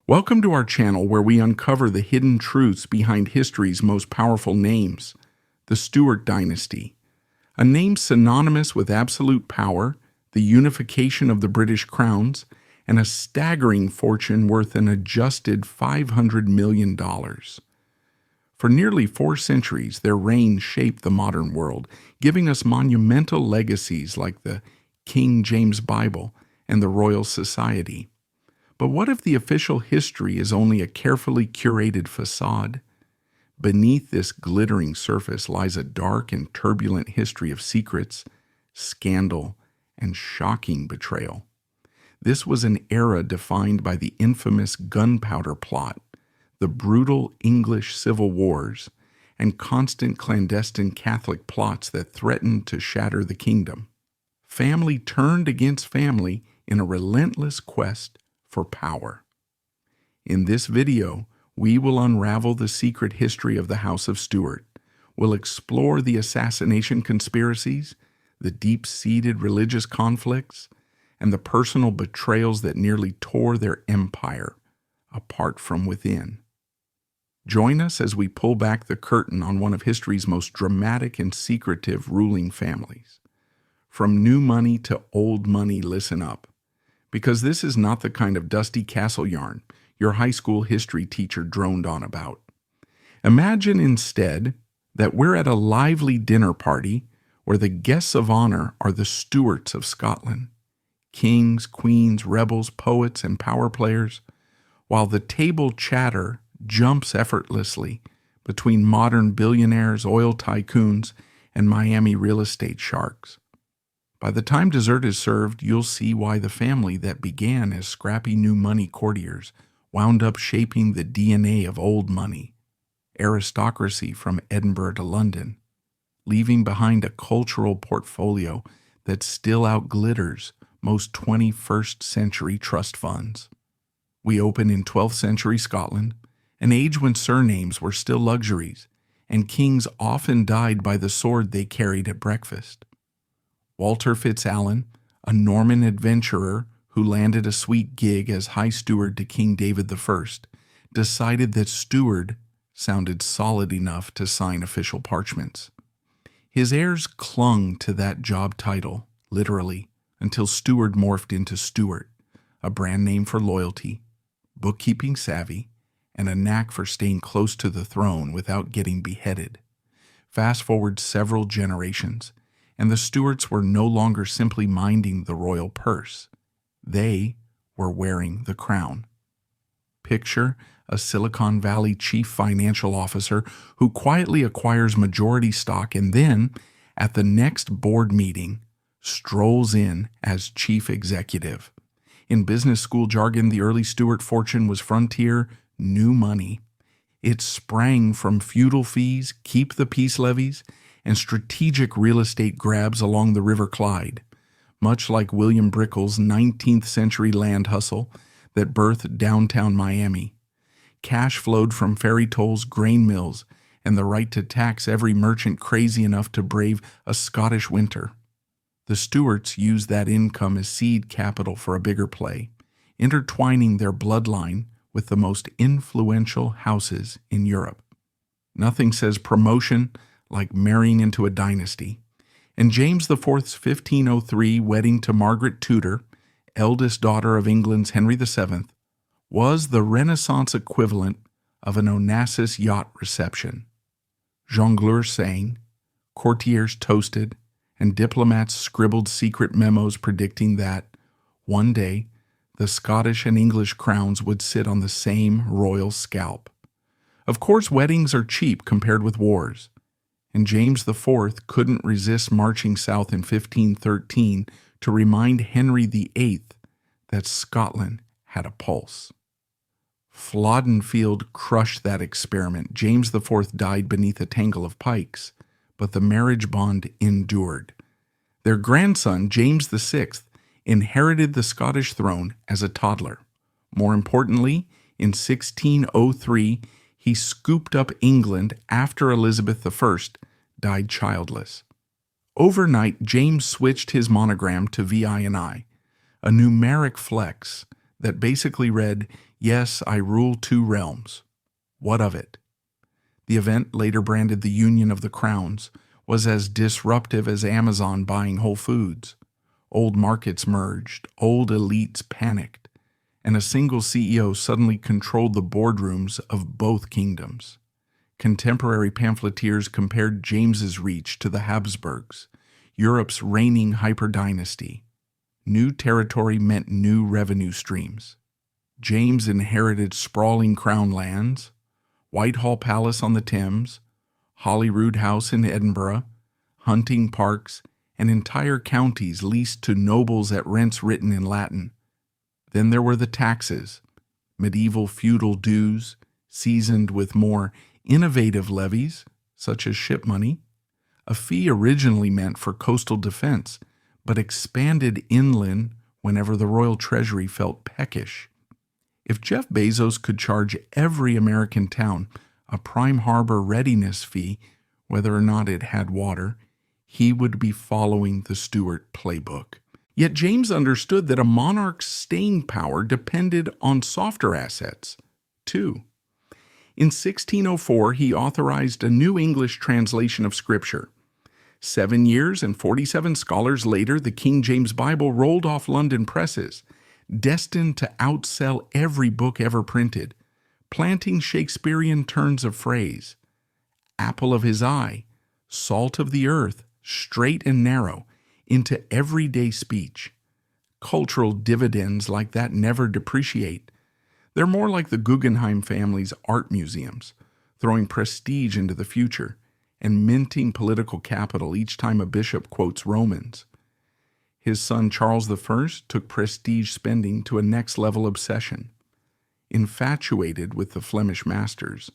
Welcome to our channel where we uncover the hidden truths behind history's most powerful names, the Stuart dynasty. A name synonymous with absolute power, the unification of the British crowns, and a staggering fortune worth an adjusted $500 million. For nearly 4 centuries, their reign shaped the modern world, giving us monumental legacies like the King James Bible and the Royal Society. But what if the official history is only a carefully curated facade? Beneath this glittering surface lies a dark and turbulent history of secrets, scandal, and shocking betrayal. This was an era defined by the infamous Gunpowder Plot, the brutal English civil wars, and constant clandestine Catholic plots that threatened to shatter the kingdom. Family turned against family in a relentless quest for power. In this video, we will unravel the secret history of the House of Stuart. We'll explore the assassination conspiracies, the deep-seated religious conflicts, and the personal betrayals that nearly tore their empire apart from within. Join us as we pull back the curtain on one of history's most dramatic and secretive ruling families. From new money to old money, listen up. Because this is not the kind of dusty castle yarn your high school history teacher droned on about. Imagine instead that we're at a lively dinner party where the guests of honor are the Stuarts of Scotland, kings, queens, rebels, poets, and power players, while the table chatter jumps effortlessly between modern billionaires, oil tycoons, and Miami real estate sharks. By the time dessert is served, you'll see why the family that began as scrappy new money courtiers wound up shaping the DNA of old money, aristocracy from Edinburgh to London, leaving behind a cultural portfolio that still outglitters most 21st century trust funds. We open in 12th century Scotland, an age when surnames were still luxuries, and kings often died by the sword they carried at breakfast. Walter FitzAlan, a Norman adventurer who landed a sweet gig as High Steward to King David I, decided that Steward sounded solid enough to sign official parchments. His heirs clung to that job title, literally, until Steward morphed into Stuart, a brand name for loyalty, bookkeeping savvy, and a knack for staying close to the throne without getting beheaded. Fast forward several generations, and the Stuarts were no longer simply minding the royal purse. They were wearing the crown. Picture a Silicon Valley chief financial officer who quietly acquires majority stock and then, at the next board meeting, strolls in as chief executive. In business school jargon, the early Stuart fortune was frontier, new money. It sprang from feudal fees, keep the peace levies, and strategic real estate grabs along the River Clyde, much like William Brickell's 19th century land hustle that birthed downtown Miami. Cash flowed from ferry tolls, grain mills, and the right to tax every merchant crazy enough to brave a Scottish winter. The Stuarts used that income as seed capital for a bigger play, intertwining their bloodline with the most influential houses in Europe. Nothing says promotion like marrying into a dynasty, and James IV's 1503 wedding to Margaret Tudor, eldest daughter of England's Henry VII, was the Renaissance equivalent of an Onassis yacht reception. Jongleurs sang, courtiers toasted, and diplomats scribbled secret memos predicting that, one day, the Scottish and English crowns would sit on the same royal scalp. Of course, weddings are cheap compared with wars, and James IV couldn't resist marching south in 1513 to remind Henry VIII that Scotland had a pulse. Flodden Field crushed that experiment. James IV died beneath a tangle of pikes, but the marriage bond endured. Their grandson, James VI, inherited the Scottish throne as a toddler. More importantly, in 1603, he scooped up England after Elizabeth I died childless. Overnight, James switched his monogram to VI&I, a numeric flex that basically read, Yes, I rule 2 realms. What of it? The event, later branded the Union of the Crowns, was as disruptive as Amazon buying Whole Foods. Old markets merged, old elites panicked, and a single CEO suddenly controlled the boardrooms of both kingdoms. Contemporary pamphleteers compared James's reach to the Habsburgs, Europe's reigning hyper-dynasty. New territory meant new revenue streams. James inherited sprawling crown lands, Whitehall Palace on the Thames, Holyrood House in Edinburgh, hunting parks, and entire counties leased to nobles at rents written in Latin. Then there were the taxes, medieval feudal dues, seasoned with more innovative levies, such as ship money, a fee originally meant for coastal defense, but expanded inland whenever the royal treasury felt peckish. If Jeff Bezos could charge every American town a prime harbor readiness fee, whether or not it had water, he would be following the Stuart playbook. Yet James understood that a monarch's staying power depended on softer assets, too. In 1604, he authorized a New English translation of Scripture. 7 years and 47 scholars later, the King James Bible rolled off London presses, destined to outsell every book ever printed, planting Shakespearean turns of phrase. Apple of his eye, salt of the earth, straight and narrow, into everyday speech. Cultural dividends like that never depreciate. They're more like the Guggenheim family's art museums, throwing prestige into the future and minting political capital each time a bishop quotes Romans. His son Charles I took prestige spending to a next-level obsession. Infatuated with the Flemish masters,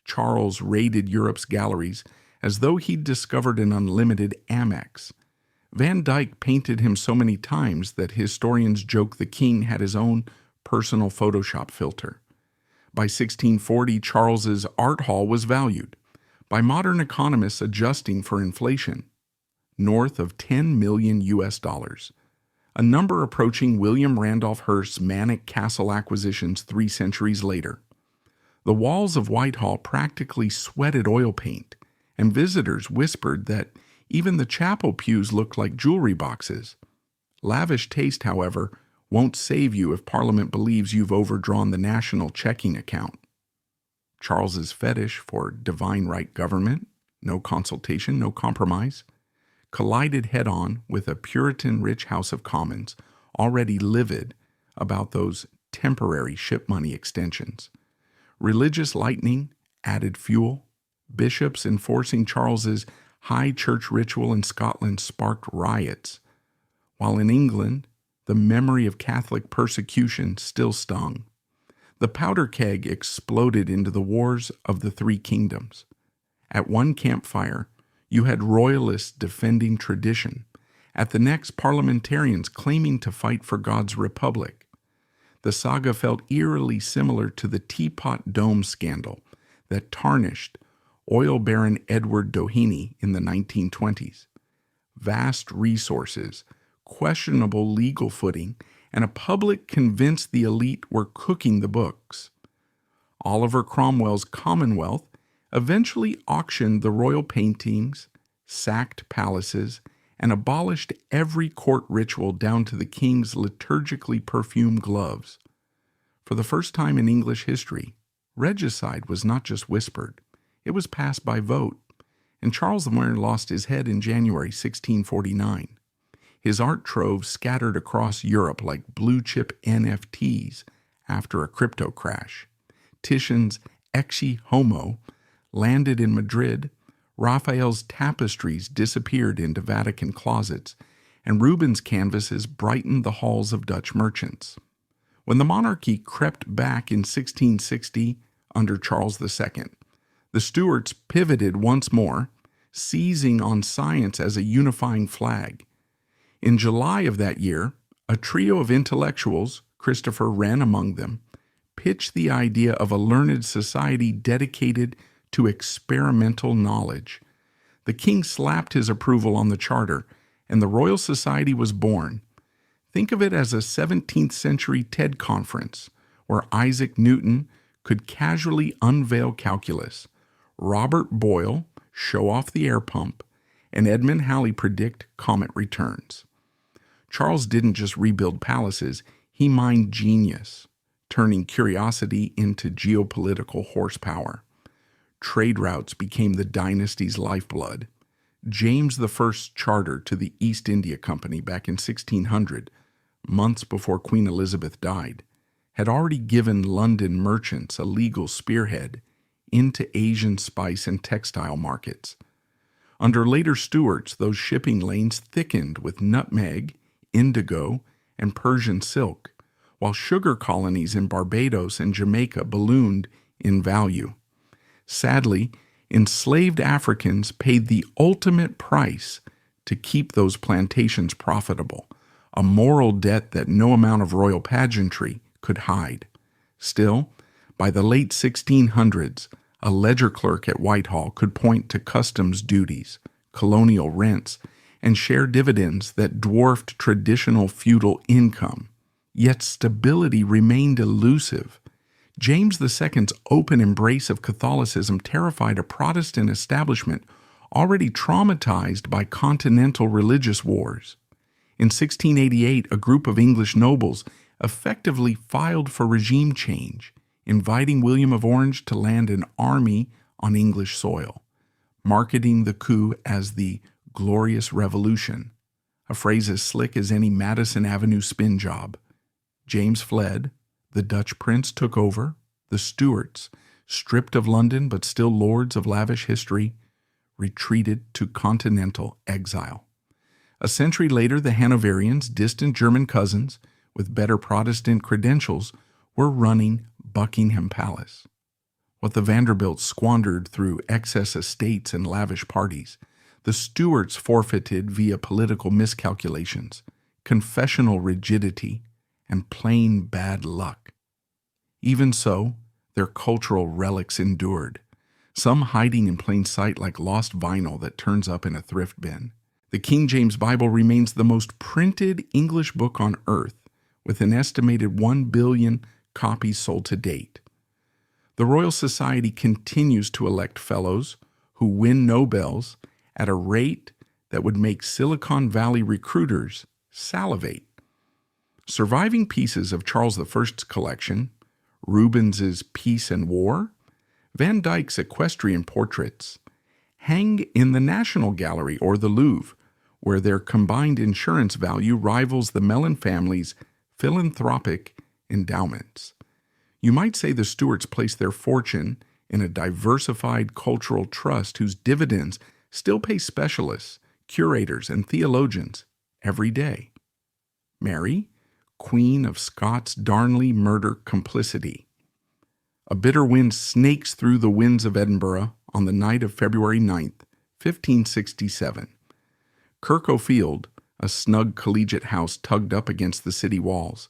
Charles raided Europe's galleries as though he'd discovered an unlimited Amex. Van Dyck painted him so many times that historians joke the king had his own personal Photoshop filter. By 1640, Charles's art hall was valued, by modern economists adjusting for inflation, north of $10 million, a number approaching William Randolph Hearst's manic castle acquisitions 3 centuries later. The walls of Whitehall practically sweated oil paint, and visitors whispered that even the chapel pews looked like jewelry boxes. Lavish taste, however, won't save you if Parliament believes you've overdrawn the national checking account. Charles's fetish for divine right government, no consultation, no compromise, collided head-on with a Puritan-rich House of Commons, already livid about those temporary ship money extensions. Religious lightning added fuel. Bishops enforcing Charles's high church ritual in Scotland sparked riots, while in England, the memory of Catholic persecution still stung. The powder keg exploded into the wars of the 3 kingdoms. At one campfire, you had royalists defending tradition. At the next, parliamentarians claiming to fight for God's republic. The saga felt eerily similar to the Teapot Dome scandal that tarnished oil baron Edward Doheny in the 1920s. Vast resources, questionable legal footing, and a public convinced the elite were cooking the books. Oliver Cromwell's Commonwealth eventually auctioned the royal paintings, sacked palaces, and abolished every court ritual down to the king's liturgically perfumed gloves. For the first time in English history, regicide was not just whispered, it was passed by vote, and Charles I lost his head in January 1649. His art trove scattered across Europe like blue-chip NFTs after a crypto crash. Titian's Ecce Homo landed in Madrid, Raphael's tapestries disappeared into Vatican closets, and Rubens' canvases brightened the halls of Dutch merchants. When the monarchy crept back in 1660 under Charles II, the Stuarts pivoted once more, seizing on science as a unifying flag. In July of that year, a trio of intellectuals, Christopher Wren among them, pitched the idea of a learned society dedicated to experimental knowledge. The king slapped his approval on the charter, and the Royal Society was born. Think of it as a 17th century TED conference, where Isaac Newton could casually unveil calculus, Robert Boyle show off the air pump, and Edmund Halley predict comet returns. Charles didn't just rebuild palaces, he mined genius, turning curiosity into geopolitical horsepower. Trade routes became the dynasty's lifeblood. James I's charter to the East India Company back in 1600, months before Queen Elizabeth died, had already given London merchants a legal spearhead into Asian spice and textile markets. Under later Stuarts, those shipping lanes thickened with nutmeg, indigo, and Persian silk, while sugar colonies in Barbados and Jamaica ballooned in value. Sadly, enslaved Africans paid the ultimate price to keep those plantations profitable, a moral debt that no amount of royal pageantry could hide. Still, by the late 1600s, a ledger clerk at Whitehall could point to customs duties, colonial rents, and share dividends that dwarfed traditional feudal income. Yet stability remained elusive. James II's open embrace of Catholicism terrified a Protestant establishment already traumatized by continental religious wars. In 1688, a group of English nobles effectively filed for regime change, inviting William of Orange to land an army on English soil, marketing the coup as the Glorious Revolution, a phrase as slick as any Madison Avenue spin job. James fled, the Dutch prince took over, the Stuarts, stripped of London but still lords of lavish history, retreated to continental exile. A century later, the Hanoverians, distant German cousins with better Protestant credentials, were running Buckingham Palace. What the Vanderbilts squandered through excess estates and lavish parties, the Stuarts forfeited via political miscalculations, confessional rigidity, and plain bad luck. Even so, their cultural relics endured, some hiding in plain sight like lost vinyl that turns up in a thrift bin. The King James Bible remains the most printed English book on earth, with an estimated 1 billion copies sold to date. The Royal Society continues to elect fellows who win Nobels at a rate that would make Silicon Valley recruiters salivate. Surviving pieces of Charles I's collection, Rubens's Peace and War, Van Dyck's equestrian portraits, hang in the National Gallery or the Louvre, where their combined insurance value rivals the Mellon family's philanthropic endowments. You might say the Stuarts placed their fortune in a diversified cultural trust whose dividends still pay specialists, curators, and theologians every day. Mary, Queen of Scots' Darnley murder complicity. A bitter wind snakes through the winds of Edinburgh on the night of February 9th, 1567. Kirk O'Field, a snug collegiate house tugged up against the city walls,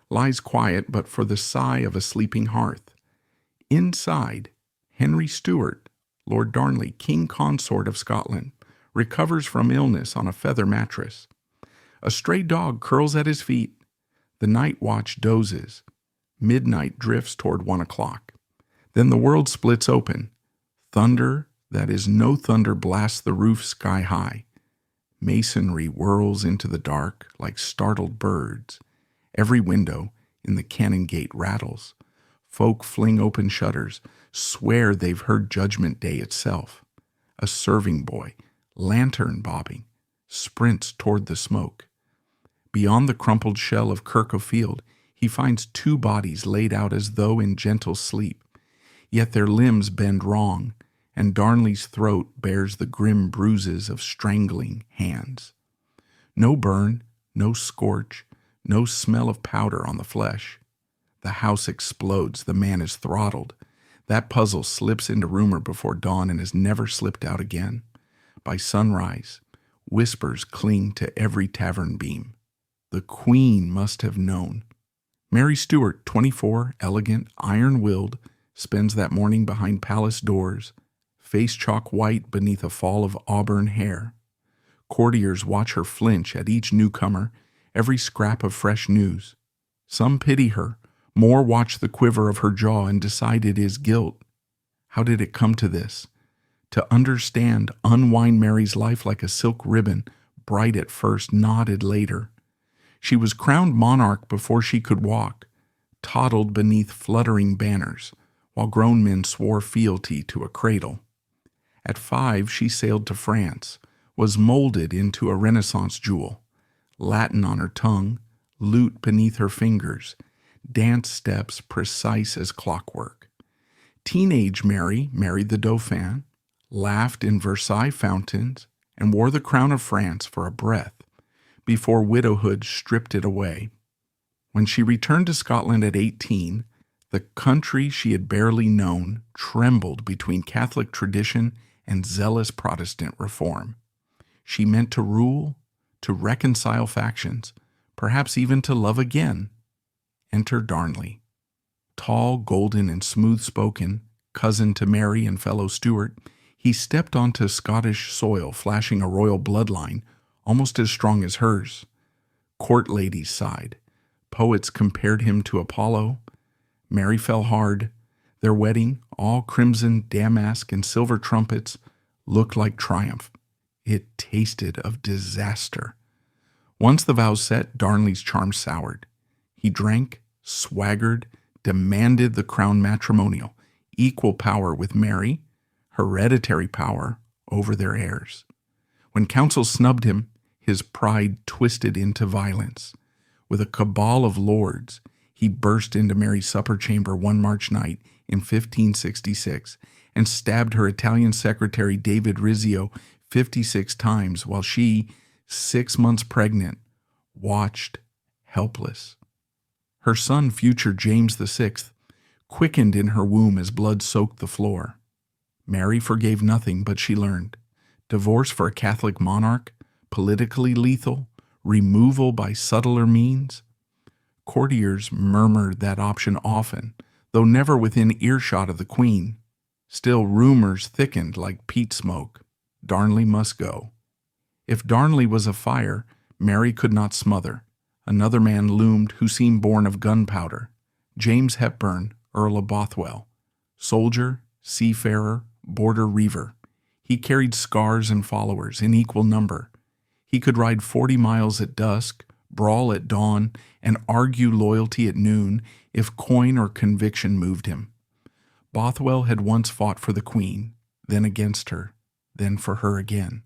lies quiet but for the sigh of a sleeping hearth. Inside, Henry Stuart, Lord Darnley, King Consort of Scotland, recovers from illness on a feather mattress. A stray dog curls at his feet. The night watch dozes. Midnight drifts toward 1 o'clock. Then the world splits open. Thunder that is no thunder blasts the roof sky high. Masonry whirls into the dark like startled birds. Every window in the cannon gate rattles. Folk fling open shutters, swear they've heard Judgment Day itself. A serving boy, lantern bobbing, sprints toward the smoke. Beyond the crumpled shell of Kirk O'Field, he finds 2 bodies laid out as though in gentle sleep. Yet their limbs bend wrong, and Darnley's throat bears the grim bruises of strangling hands. No burn, no scorch, no smell of powder on the flesh. The house explodes, the man is throttled. That puzzle slips into rumor before dawn and has never slipped out again. By sunrise, whispers cling to every tavern beam. The Queen must have known. Mary Stuart, 24, elegant, iron-willed, spends that morning behind palace doors, face chalk white beneath a fall of auburn hair. Courtiers watch her flinch at each newcomer, every scrap of fresh news. Some pity her, More watched the quiver of her jaw and decided his guilt. How did it come to this? To understand, unwind Mary's life like a silk ribbon, bright at first, knotted later. She was crowned monarch before she could walk, toddled beneath fluttering banners, while grown men swore fealty to a cradle. At 5, she sailed to France, was molded into a Renaissance jewel, Latin on her tongue, lute beneath her fingers, dance steps precise as clockwork. Teenage Mary married the Dauphin, laughed in Versailles fountains, and wore the crown of France for a breath, before widowhood stripped it away. When she returned to Scotland at 18, the country she had barely known trembled between Catholic tradition and zealous Protestant reform. She meant to rule, to reconcile factions, perhaps even to love again. Enter Darnley. Tall, golden, and smooth-spoken, cousin to Mary and fellow Stuart, he stepped onto Scottish soil flashing a royal bloodline almost as strong as hers. Court ladies sighed. Poets compared him to Apollo. Mary fell hard. Their wedding, all crimson damask and silver trumpets, looked like triumph. It tasted of disaster. Once the vows set, Darnley's charm soured. He drank, swaggered, demanded the crown matrimonial, equal power with Mary, hereditary power over their heirs. When council snubbed him, his pride twisted into violence. With a cabal of lords, he burst into Mary's supper chamber one March night in 1566 and stabbed her Italian secretary David Rizzio 56 times while she, 6 months pregnant, watched helpless. Her son, future James VI, quickened in her womb as blood soaked the floor. Mary forgave nothing, but she learned. Divorce for a Catholic monarch, politically lethal, removal by subtler means. Courtiers murmured that option often, though never within earshot of the Queen. Still, rumors thickened like peat smoke. Darnley must go. If Darnley was afire, Mary could not smother. Another man loomed who seemed born of gunpowder. James Hepburn, Earl of Bothwell. Soldier, seafarer, border reaver. He carried scars and followers in equal number. He could ride 40 miles at dusk, brawl at dawn, and argue loyalty at noon if coin or conviction moved him. Bothwell had once fought for the Queen, then against her, then for her again.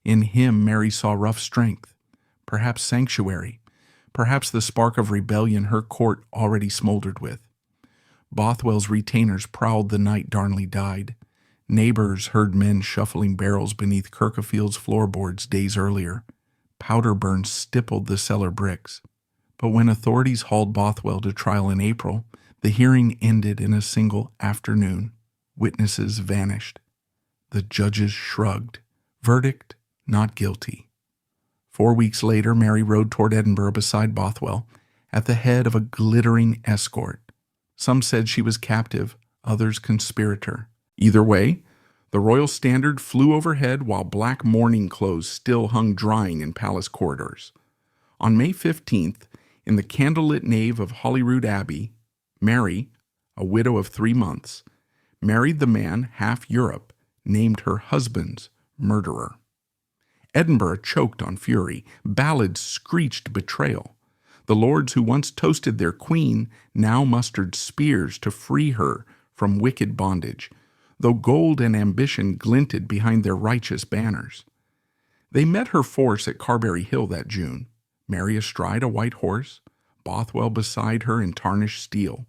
In him Mary saw rough strength, perhaps sanctuary, perhaps the spark of rebellion her court already smoldered with. Bothwell's retainers prowled the night Darnley died. Neighbors heard men shuffling barrels beneath Kirkofield's floorboards days earlier. Powder burns stippled the cellar bricks. But when authorities hauled Bothwell to trial in April, the hearing ended in a single afternoon. Witnesses vanished. The judges shrugged. Verdict, not guilty. 4 weeks later, Mary rode toward Edinburgh beside Bothwell, at the head of a glittering escort. Some said she was captive, others conspirator. Either way, the royal standard flew overhead while black mourning clothes still hung drying in palace corridors. On May 15th, in the candlelit nave of Holyrood Abbey, Mary, a widow of 3 months, married the man half Europe named her husband's murderer. Edinburgh choked on fury. Ballads screeched betrayal. The lords who once toasted their queen now mustered spears to free her from wicked bondage, though gold and ambition glinted behind their righteous banners. They met her force at Carberry Hill that June, Mary astride a white horse, Bothwell beside her in tarnished steel,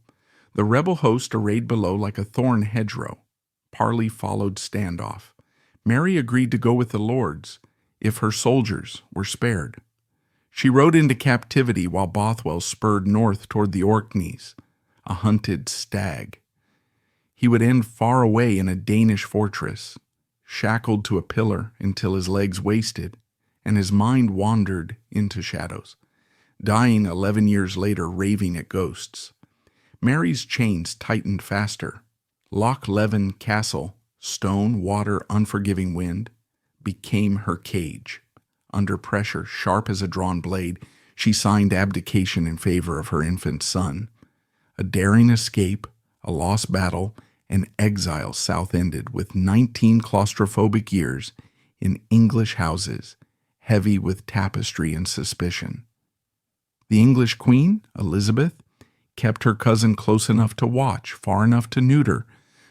the rebel host arrayed below like a thorn hedgerow. Parley followed standoff. Mary agreed to go with the lords if her soldiers were spared. She rode into captivity while Bothwell spurred north toward the Orkneys, a hunted stag. He would end far away in a Danish fortress, shackled to a pillar until his legs wasted and his mind wandered into shadows, dying 11 years later raving at ghosts. Mary's chains tightened faster. Loch Leven Castle, stone, water, unforgiving wind, became her cage. Under pressure, sharp as a drawn blade, she signed abdication in favor of her infant son. A daring escape, a lost battle, and exile south-ended with 19 claustrophobic years in English houses, heavy with tapestry and suspicion. The English queen, Elizabeth, kept her cousin close enough to watch, far enough to neuter,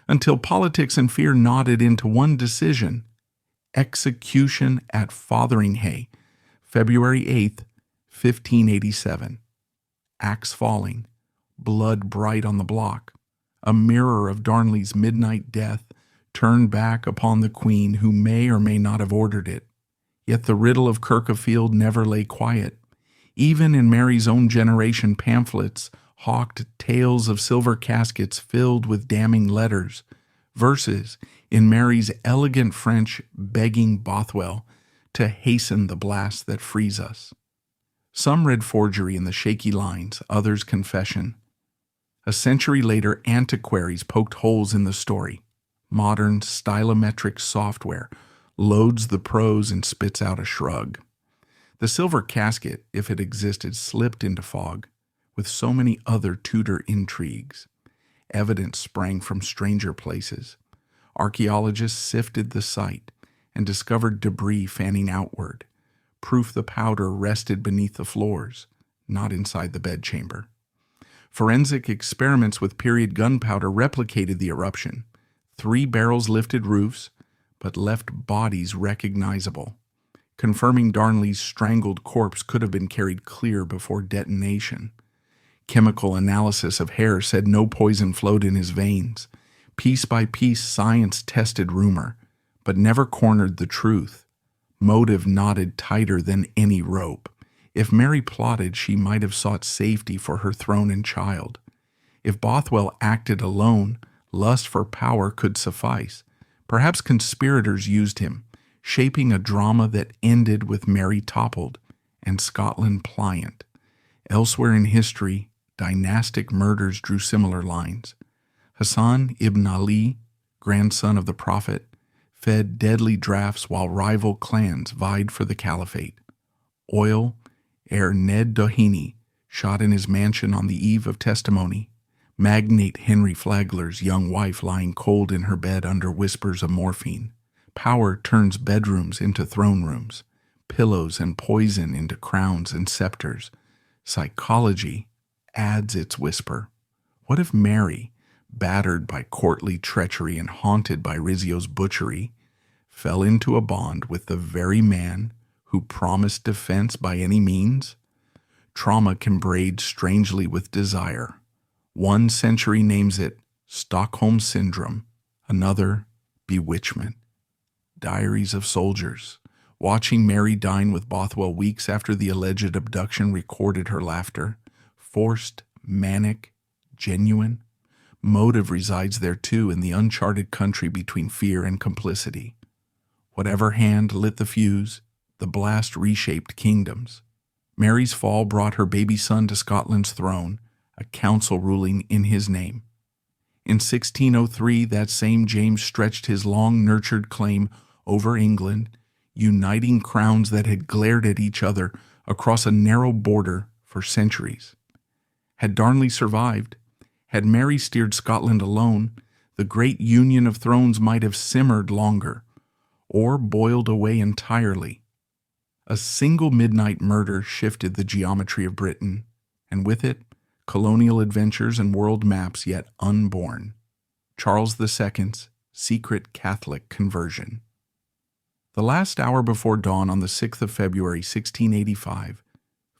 until politics and fear knotted into one decision: execution at Fotheringhay, February 8th, 1587. Axe falling, blood bright on the block, a mirror of Darnley's midnight death turned back upon the queen who may or may not have ordered it. Yet the riddle of Kirkfield never lay quiet. Even in Mary's own generation, pamphlets hawked tales of silver caskets filled with damning letters, verses in Mary's elegant French begging Bothwell to hasten the blast that frees us. Some read forgery in the shaky lines, others confession. A century later, antiquaries poked holes in the story. Modern stylometric software loads the prose and spits out a shrug. The silver casket, if it existed, slipped into fog, with so many other Tudor intrigues. Evidence sprang from stranger places. Archaeologists sifted the site and discovered debris fanning outward, proof the powder rested beneath the floors, not inside the bedchamber. Forensic experiments with period gunpowder replicated the eruption. 3 barrels lifted roofs, but left bodies recognizable, confirming Darnley's strangled corpse could have been carried clear before detonation. Chemical analysis of hair said no poison flowed in his veins. Piece by piece, science tested rumor, but never cornered the truth. Motive knotted tighter than any rope. If Mary plotted, she might have sought safety for her throne and child. If Bothwell acted alone, lust for power could suffice. Perhaps conspirators used him, shaping a drama that ended with Mary toppled and Scotland pliant. Elsewhere in history, dynastic murders drew similar lines. Hassan ibn Ali, grandson of the Prophet, fed deadly drafts while rival clans vied for the caliphate. Oil, ere Ned Doheny shot in his mansion on the eve of testimony. Magnate Henry Flagler's young wife lying cold in her bed under whispers of morphine. Power turns bedrooms into throne rooms, pillows and poison into crowns and scepters. Psychology adds its whisper. What if Mary, battered by courtly treachery and haunted by Rizzio's butchery, fell into a bond with the very man who promised defense by any means? Trauma can braid strangely with desire. One century names it Stockholm Syndrome, another bewitchment. Diaries of soldiers. Watching Mary dine with Bothwell weeks after the alleged abduction recorded her laughter. Forced, manic, genuine. Motive resides there too, in the uncharted country between fear and complicity. Whatever hand lit the fuse, the blast reshaped kingdoms. Mary's fall brought her baby son to Scotland's throne, a council ruling in his name. In 1603, that same James stretched his long-nurtured claim over England, uniting crowns that had glared at each other across a narrow border for centuries. Had Darnley survived, had Mary steered Scotland alone, the great union of thrones might have simmered longer, or boiled away entirely. A single midnight murder shifted the geometry of Britain, and with it, colonial adventures and world maps yet unborn. Charles II's secret Catholic conversion. The last hour before dawn on the 6th of February, 1685,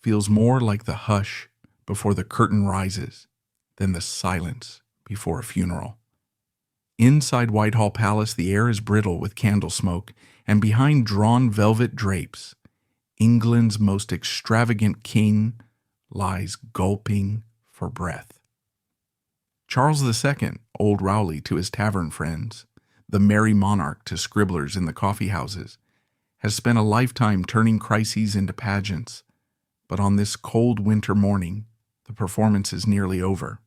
feels more like the hush before the curtain rises than the silence before a funeral. Inside Whitehall Palace, the air is brittle with candle smoke, and behind drawn velvet drapes, England's most extravagant king lies gulping for breath. Charles II, old Rowley to his tavern friends, the merry monarch to scribblers in the coffee houses, has spent a lifetime turning crises into pageants, but on this cold winter morning, the performance is nearly over.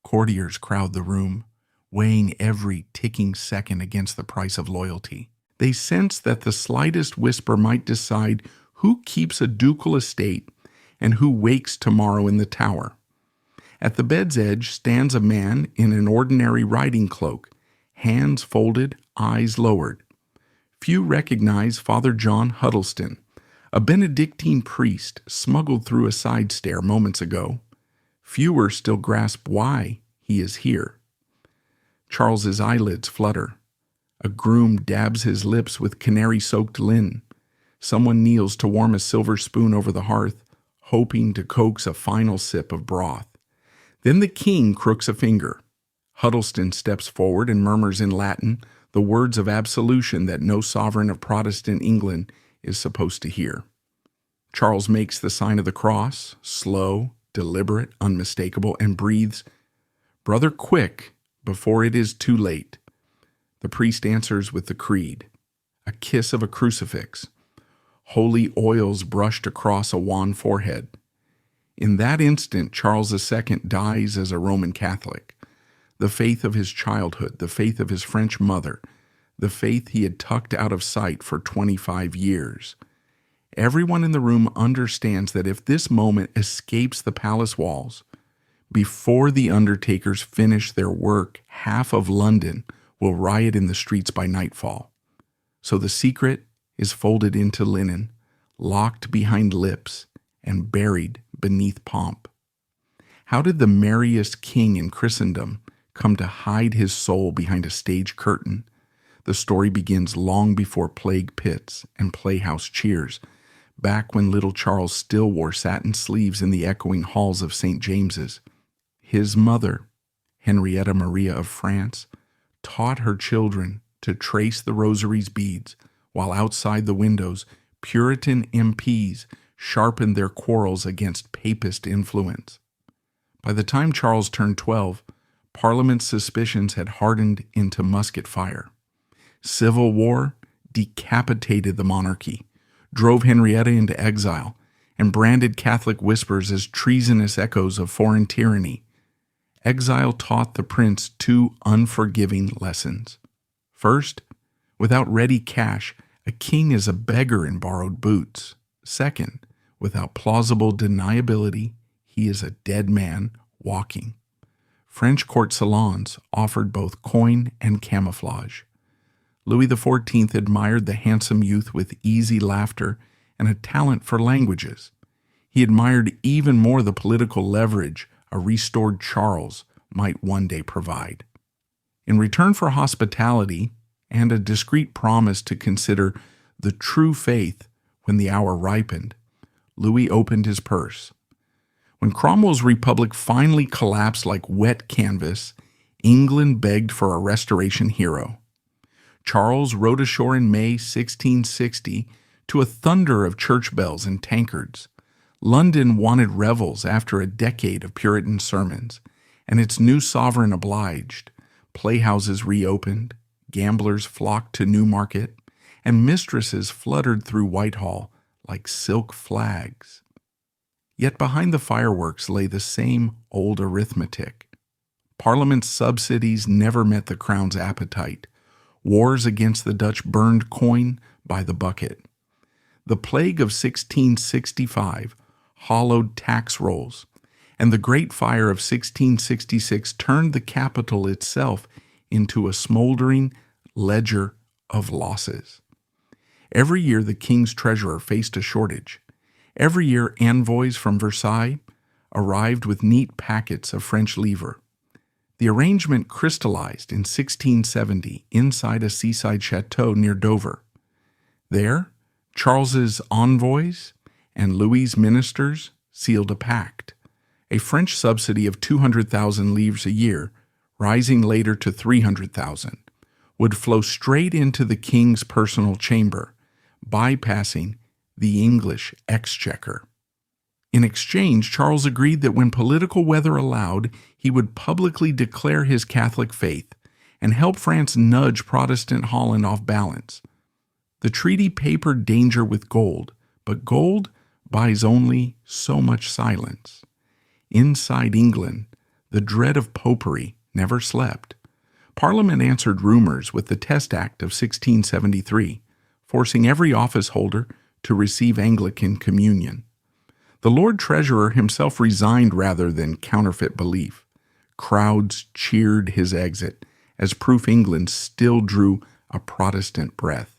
Courtiers crowd the room, weighing every ticking second against the price of loyalty. They sense that the slightest whisper might decide who keeps a ducal estate and who wakes tomorrow in the Tower. At the bed's edge stands a man in an ordinary riding cloak, hands folded, eyes lowered. Few recognize Father John Huddleston, a Benedictine priest smuggled through a side stair moments ago. Fewer still grasp why he is here. Charles's eyelids flutter. A groom dabs his lips with canary-soaked linen. Someone kneels to warm a silver spoon over the hearth, hoping to coax a final sip of broth. Then the king crooks a finger. Huddleston steps forward and murmurs in Latin the words of absolution that no sovereign of Protestant England is supposed to hear. Charles makes the sign of the cross, slow, deliberate, unmistakable, and breathes, "Brother, quick, before it is too late." The priest answers with the creed, a kiss of a crucifix, holy oils brushed across a wan forehead. In that instant, Charles II dies as a Roman Catholic. The faith of his childhood, the faith of his French mother, the faith he had tucked out of sight for 25 years. Everyone in the room understands that if this moment escapes the palace walls, before the undertakers finish their work, half of London will riot in the streets by nightfall. So the secret is folded into linen, locked behind lips, and buried beneath pomp. How did the merriest king in Christendom come to hide his soul behind a stage curtain? The story begins long before plague pits and playhouse cheers, back when little Charles still wore satin sleeves in the echoing halls of St. James's. His mother, Henrietta Maria of France, taught her children to trace the rosary's beads, while outside the windows, Puritan MPs sharpened their quarrels against papist influence. By the time Charles turned 12, Parliament's suspicions had hardened into musket fire. Civil war decapitated the monarchy, drove Henrietta into exile, and branded Catholic whispers as treasonous echoes of foreign tyranny. Exile taught the prince two unforgiving lessons. First, without ready cash, a king is a beggar in borrowed boots. Second, without plausible deniability, he is a dead man walking. French court salons offered both coin and camouflage. Louis XIV admired the handsome youth with easy laughter and a talent for languages. He admired even more the political leverage a restored Charles might one day provide. In return for hospitality and a discreet promise to consider the true faith when the hour ripened, Louis opened his purse. When Cromwell's republic finally collapsed like wet canvas, England begged for a restoration hero. Charles rode ashore in May 1660 to a thunder of church bells and tankards. London wanted revels after a decade of Puritan sermons, and its new sovereign obliged. Playhouses reopened, gamblers flocked to Newmarket, and mistresses fluttered through Whitehall like silk flags. Yet behind the fireworks lay the same old arithmetic. Parliament's subsidies never met the Crown's appetite. Wars against the Dutch burned coin by the bucket. The plague of 1665 hollowed tax rolls, and the Great Fire of 1666 turned the capital itself into a smoldering ledger of losses. Every year the king's treasurer faced a shortage. Every year envoys from Versailles arrived with neat packets of French livres. The arrangement crystallized in 1670 inside a seaside chateau near Dover. There, Charles's envoys and Louis's ministers sealed a pact, a French subsidy of 200,000 livres a year, rising later to 300,000, would flow straight into the king's personal chamber, bypassing the English exchequer. In exchange, Charles agreed that when political weather allowed, he would publicly declare his Catholic faith and help France nudge Protestant Holland off balance. The treaty papered danger with gold, but gold buys only so much silence. Inside England, the dread of popery never slept. Parliament answered rumors with the Test Act of 1673, forcing every office holder to receive Anglican communion. The Lord Treasurer himself resigned rather than counterfeit belief. Crowds cheered his exit, as proof England still drew a Protestant breath.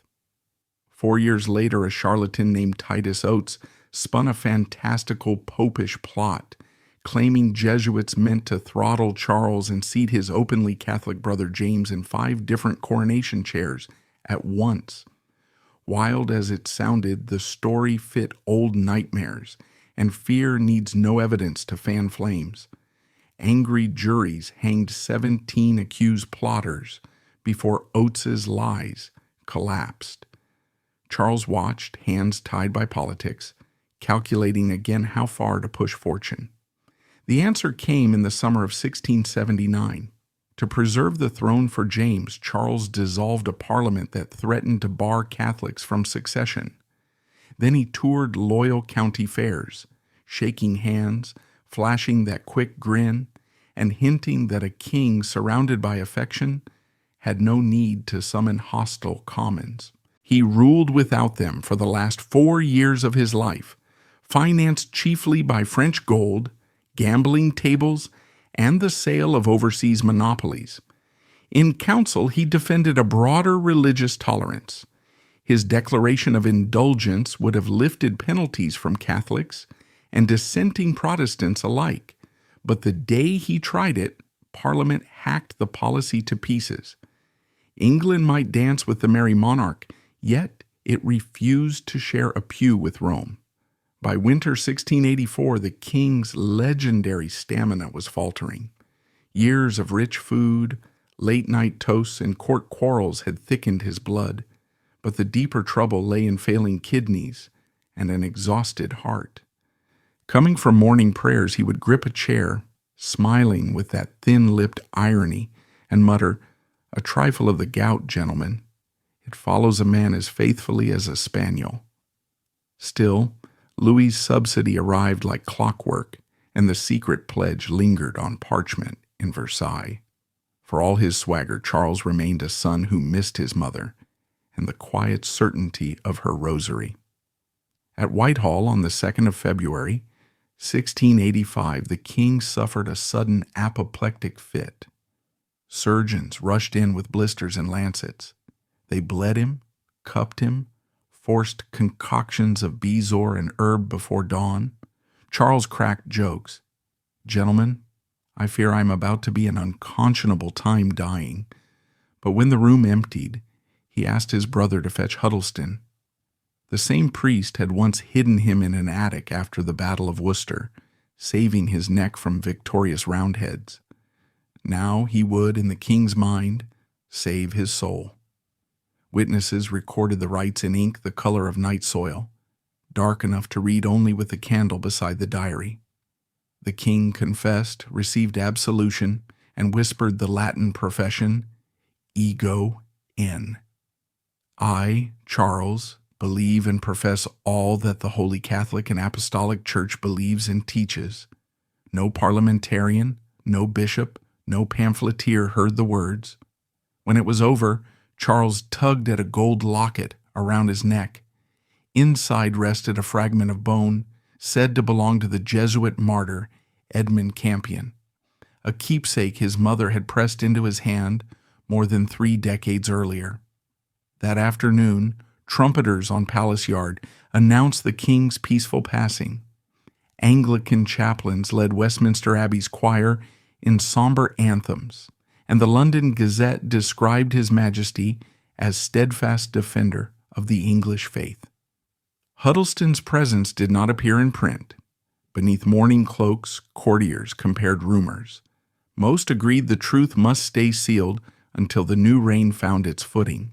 4 years later, a charlatan named Titus Oates spun a fantastical popish plot, claiming Jesuits meant to throttle Charles and seat his openly Catholic brother James in 5 different coronation chairs at once. Wild as it sounded, the story fit old nightmares, and fear needs no evidence to fan flames. Angry juries hanged 17 accused plotters before Oates's lies collapsed. Charles watched, hands tied by politics, calculating again how far to push fortune. The answer came in the summer of 1679. To preserve the throne for James, Charles dissolved a parliament that threatened to bar Catholics from succession. Then he toured loyal county fairs, shaking hands, flashing that quick grin, and hinting that a king surrounded by affection had no need to summon hostile commons. He ruled without them for the last 4 years of his life, financed chiefly by French gold, gambling tables, and the sale of overseas monopolies. In council, he defended a broader religious tolerance. His declaration of indulgence would have lifted penalties from Catholics and dissenting Protestants alike, but the day he tried it, Parliament hacked the policy to pieces. England might dance with the merry monarch, yet it refused to share a pew with Rome. By winter 1684, the king's legendary stamina was faltering. Years of rich food, late-night toasts, and court quarrels had thickened his blood, but the deeper trouble lay in failing kidneys and an exhausted heart. Coming from morning prayers, he would grip a chair, smiling with that thin-lipped irony, and mutter, "A trifle of the gout, gentlemen. It follows a man as faithfully as a spaniel." Still, Louis's subsidy arrived like clockwork, and the secret pledge lingered on parchment in Versailles. For all his swagger, Charles remained a son who missed his mother and the quiet certainty of her rosary. At Whitehall on the 2nd of February, 1685, the king suffered a sudden apoplectic fit. Surgeons rushed in with blisters and lancets. They bled him, cupped him, forced concoctions of bezoar and herb before dawn. Charles cracked jokes. "Gentlemen, I fear I am about to be an unconscionable time dying." But when the room emptied, he asked his brother to fetch Huddleston. The same priest had once hidden him in an attic after the Battle of Worcester, saving his neck from victorious Roundheads. Now he would, in the king's mind, save his soul. Witnesses recorded the rites in ink the color of night soil, dark enough to read only with the candle beside the diary. The king confessed, received absolution, and whispered the Latin profession, "Ego in." "I, Charles, believe and profess all that the Holy Catholic and Apostolic Church believes and teaches." No parliamentarian, no bishop, no pamphleteer heard the words. When it was over, Charles tugged at a gold locket around his neck. Inside rested a fragment of bone said to belong to the Jesuit martyr Edmund Campion, a keepsake his mother had pressed into his hand more than 3 decades earlier. That afternoon, trumpeters on Palace Yard announced the king's peaceful passing. Anglican chaplains led Westminster Abbey's choir in somber anthems, and the London Gazette described His Majesty as steadfast defender of the English faith. Huddleston's presence did not appear in print. Beneath mourning cloaks, courtiers compared rumors. Most agreed the truth must stay sealed until the new reign found its footing.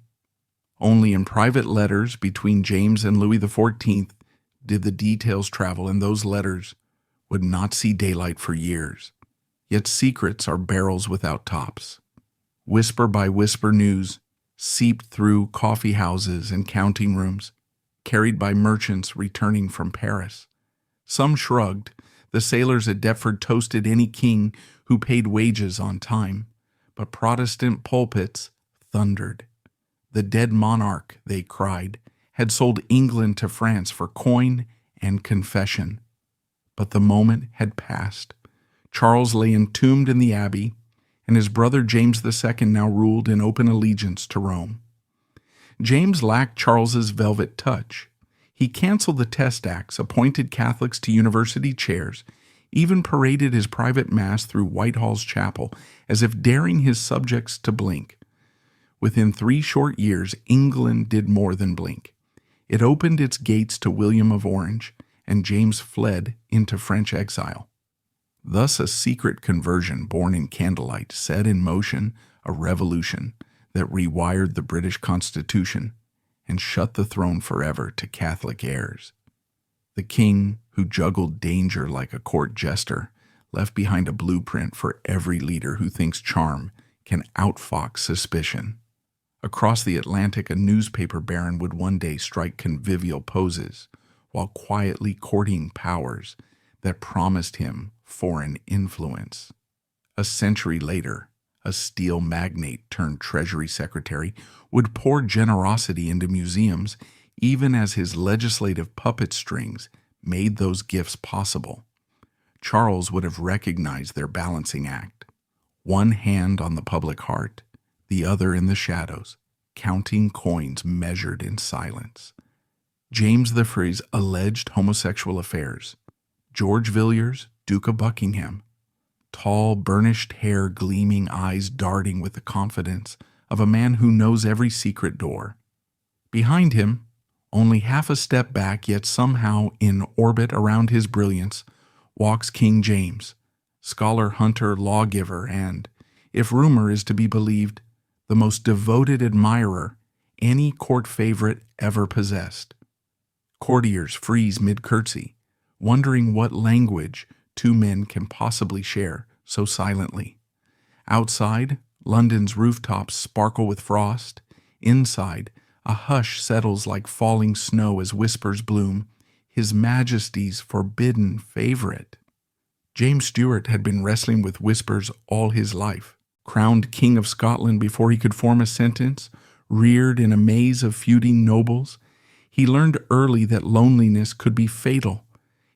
Only in private letters between James and Louis XIV did the details travel, and those letters would not see daylight for years. Yet secrets are barrels without tops. Whisper by whisper news seeped through coffee houses and counting rooms, carried by merchants returning from Paris. Some shrugged. The sailors at Deptford toasted any king who paid wages on time. But Protestant pulpits thundered. The dead monarch, they cried, had sold England to France for coin and confession. But the moment had passed. Charles lay entombed in the abbey, and his brother James II now ruled in open allegiance to Rome. James lacked Charles's velvet touch. He canceled the Test Acts, appointed Catholics to university chairs, even paraded his private mass through Whitehall's chapel as if daring his subjects to blink. Within 3 short years, England did more than blink. It opened its gates to William of Orange, and James fled into French exile. Thus a secret conversion born in candlelight set in motion a revolution that rewired the British Constitution and shut the throne forever to Catholic heirs. The king, who juggled danger like a court jester, left behind a blueprint for every leader who thinks charm can outfox suspicion. Across the Atlantic, a newspaper baron would one day strike convivial poses while quietly courting powers that promised him foreign influence. A century later, a steel magnate turned treasury secretary would pour generosity into museums even as his legislative puppet strings made those gifts possible. Charles would have recognized their balancing act. One hand on the public heart, the other in the shadows, counting coins measured in silence. James III's alleged homosexual affairs. George Villiers, Duke of Buckingham. Tall, burnished hair, gleaming eyes darting with the confidence of a man who knows every secret door. Behind him, only half a step back yet somehow in orbit around his brilliance, walks King James, scholar, hunter, lawgiver, and, if rumor is to be believed, the most devoted admirer any court favorite ever possessed. Courtiers freeze mid-curtsy, wondering what language 2 men can possibly share so silently. Outside, London's rooftops sparkle with frost. Inside, a hush settles like falling snow as whispers bloom, His Majesty's forbidden favorite. James Stuart had been wrestling with whispers all his life. Crowned King of Scotland before he could form a sentence, reared in a maze of feuding nobles, he learned early that loneliness could be fatal.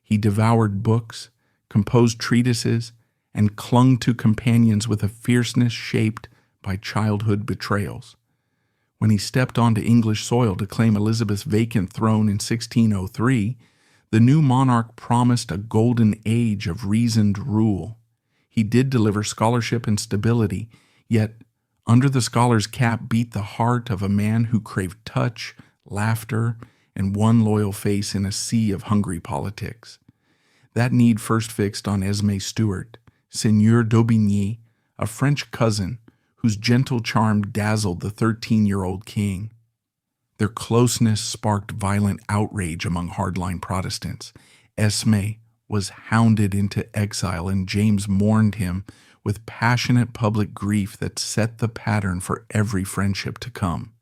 He devoured books, composed treatises, and clung to companions with a fierceness shaped by childhood betrayals. When he stepped onto English soil to claim Elizabeth's vacant throne in 1603, the new monarch promised a golden age of reasoned rule. He did deliver scholarship and stability, yet under the scholar's cap beat the heart of a man who craved touch, laughter, and one loyal face in a sea of hungry politics. That need first fixed on Esme Stuart, Seigneur d'Aubigny, a French cousin whose gentle charm dazzled the 13-year-old king. Their closeness sparked violent outrage among hardline Protestants. Esme was hounded into exile, and James mourned him with passionate public grief that set the pattern for every friendship to come.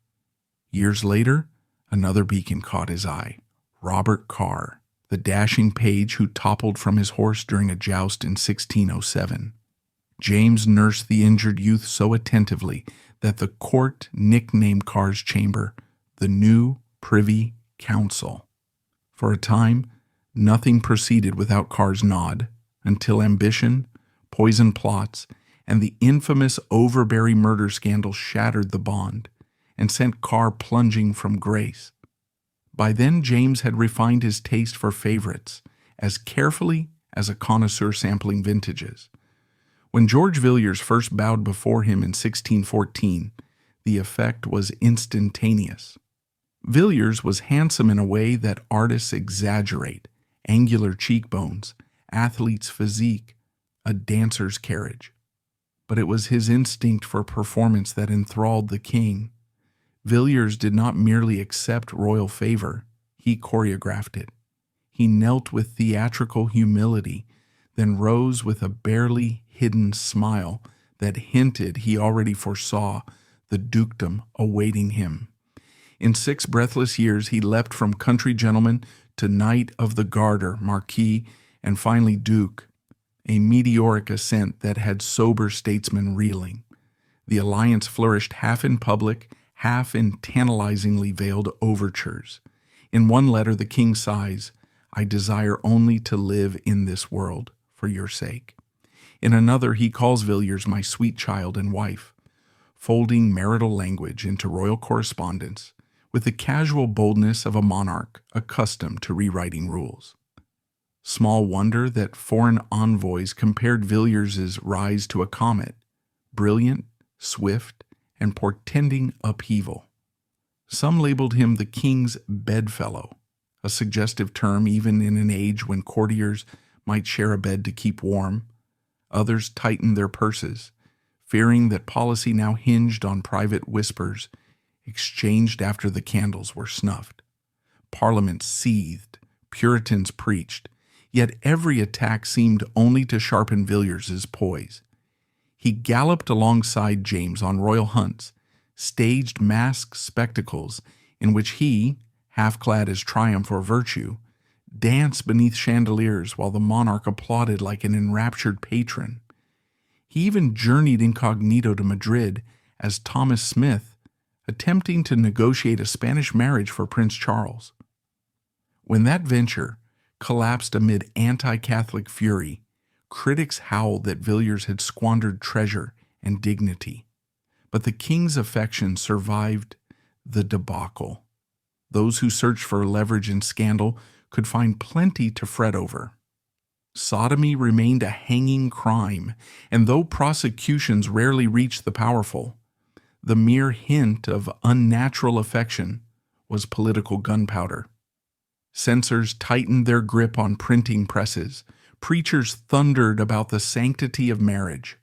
Years later, another beacon caught his eye, Robert Carr, the dashing page who toppled from his horse during a joust in 1607. James nursed the injured youth so attentively that the court nicknamed Carr's chamber the New Privy Council. For a time, nothing proceeded without Carr's nod, until ambition, poison plots, and the infamous Overbury murder scandal shattered the bond and sent Carr plunging from grace. By then, James had refined his taste for favorites as carefully as a connoisseur sampling vintages. When George Villiers first bowed before him in 1614, the effect was instantaneous. Villiers was handsome in a way that artists exaggerate: angular cheekbones, athlete's physique, a dancer's carriage. But it was his instinct for performance that enthralled the king. Villiers did not merely accept royal favor, he choreographed it. He knelt with theatrical humility, then rose with a barely hidden smile that hinted he already foresaw the dukedom awaiting him. In 6 breathless years, he leapt from country gentleman to Knight of the Garter, Marquis, and finally Duke, a meteoric ascent that had sober statesmen reeling. The alliance flourished half in public, half in tantalizingly veiled overtures. In one letter, the king sighs, I desire only to live in this world for your sake. In another, he calls Villiers my sweet child and wife, folding marital language into royal correspondence with the casual boldness of a monarch accustomed to rewriting rules. Small wonder that foreign envoys compared Villiers' rise to a comet, brilliant, swift, and portending upheaval. Some labeled him the king's bedfellow, a suggestive term even in an age when courtiers might share a bed to keep warm. Others tightened their purses, fearing that policy now hinged on private whispers exchanged after the candles were snuffed. Parliament seethed, Puritans preached, yet every attack seemed only to sharpen Villiers' poise. He galloped alongside James on royal hunts, staged masked spectacles in which he, half-clad as triumph or virtue, danced beneath chandeliers while the monarch applauded like an enraptured patron. He even journeyed incognito to Madrid as Thomas Smith, attempting to negotiate a Spanish marriage for Prince Charles. When that venture collapsed amid anti-Catholic fury, critics howled that Villiers had squandered treasure and dignity. But the king's affection survived the debacle. Those who searched for leverage and scandal could find plenty to fret over. Sodomy remained a hanging crime, and though prosecutions rarely reached the powerful, the mere hint of unnatural affection was political gunpowder. Censors tightened their grip on printing presses. Preachers thundered about the sanctity of marriage.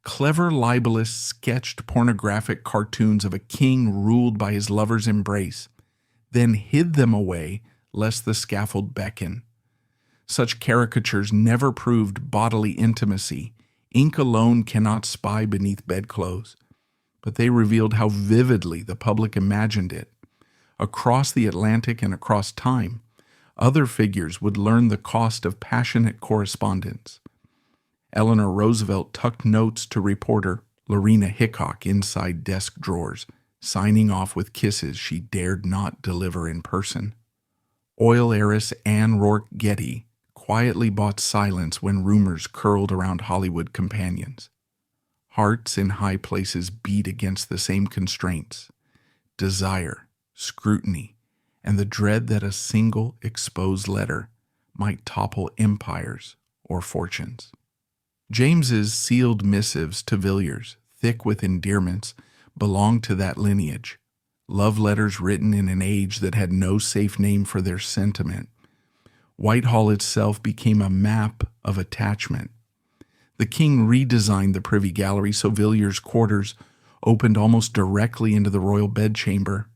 Clever libelists sketched pornographic cartoons of a king ruled by his lover's embrace, then hid them away lest the scaffold beckon. Such caricatures never proved bodily intimacy. Ink alone cannot spy beneath bedclothes, but they revealed how vividly the public imagined it. Across the Atlantic and across time, other figures would learn the cost of passionate correspondence. Eleanor Roosevelt tucked notes to reporter Lorena Hickok inside desk drawers, signing off with kisses she dared not deliver in person. Oil heiress Anne Rourke Getty quietly bought silence when rumors curled around Hollywood companions. Hearts in high places beat against the same constraints: desire, scrutiny, and the dread that a single exposed letter might topple empires or fortunes. James's sealed missives to Villiers, thick with endearments, belonged to that lineage. Love letters written in an age that had no safe name for their sentiment. Whitehall itself became a map of attachment. The king redesigned the Privy Gallery so Villiers' quarters opened almost directly into the royal bedchamber.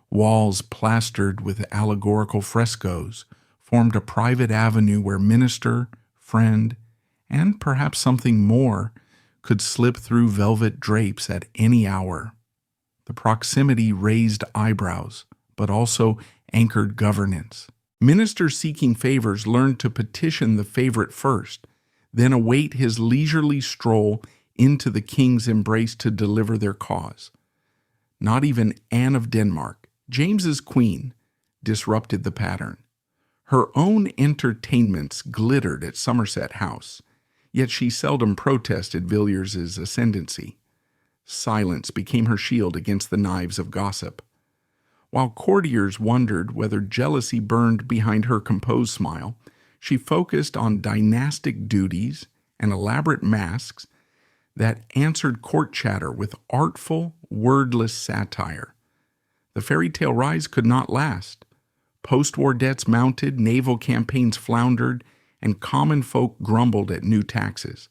Walls plastered with allegorical frescoes formed a private avenue where minister, friend, and perhaps something more could slip through velvet drapes at any hour. The proximity raised eyebrows, but also anchored governance. Ministers seeking favors learned to petition the favorite first, then await his leisurely stroll into the king's embrace to deliver their cause. Not even Anne of Denmark, James's queen, disrupted the pattern. Her own entertainments glittered at Somerset House, yet she seldom protested Villiers' ascendancy. Silence became her shield against the knives of gossip. While courtiers wondered whether jealousy burned behind her composed smile, she focused on dynastic duties and elaborate masks that answered court chatter with artful, wordless satire. The fairy tale rise could not last. Post-war debts mounted, naval campaigns floundered, and common folk grumbled at new taxes.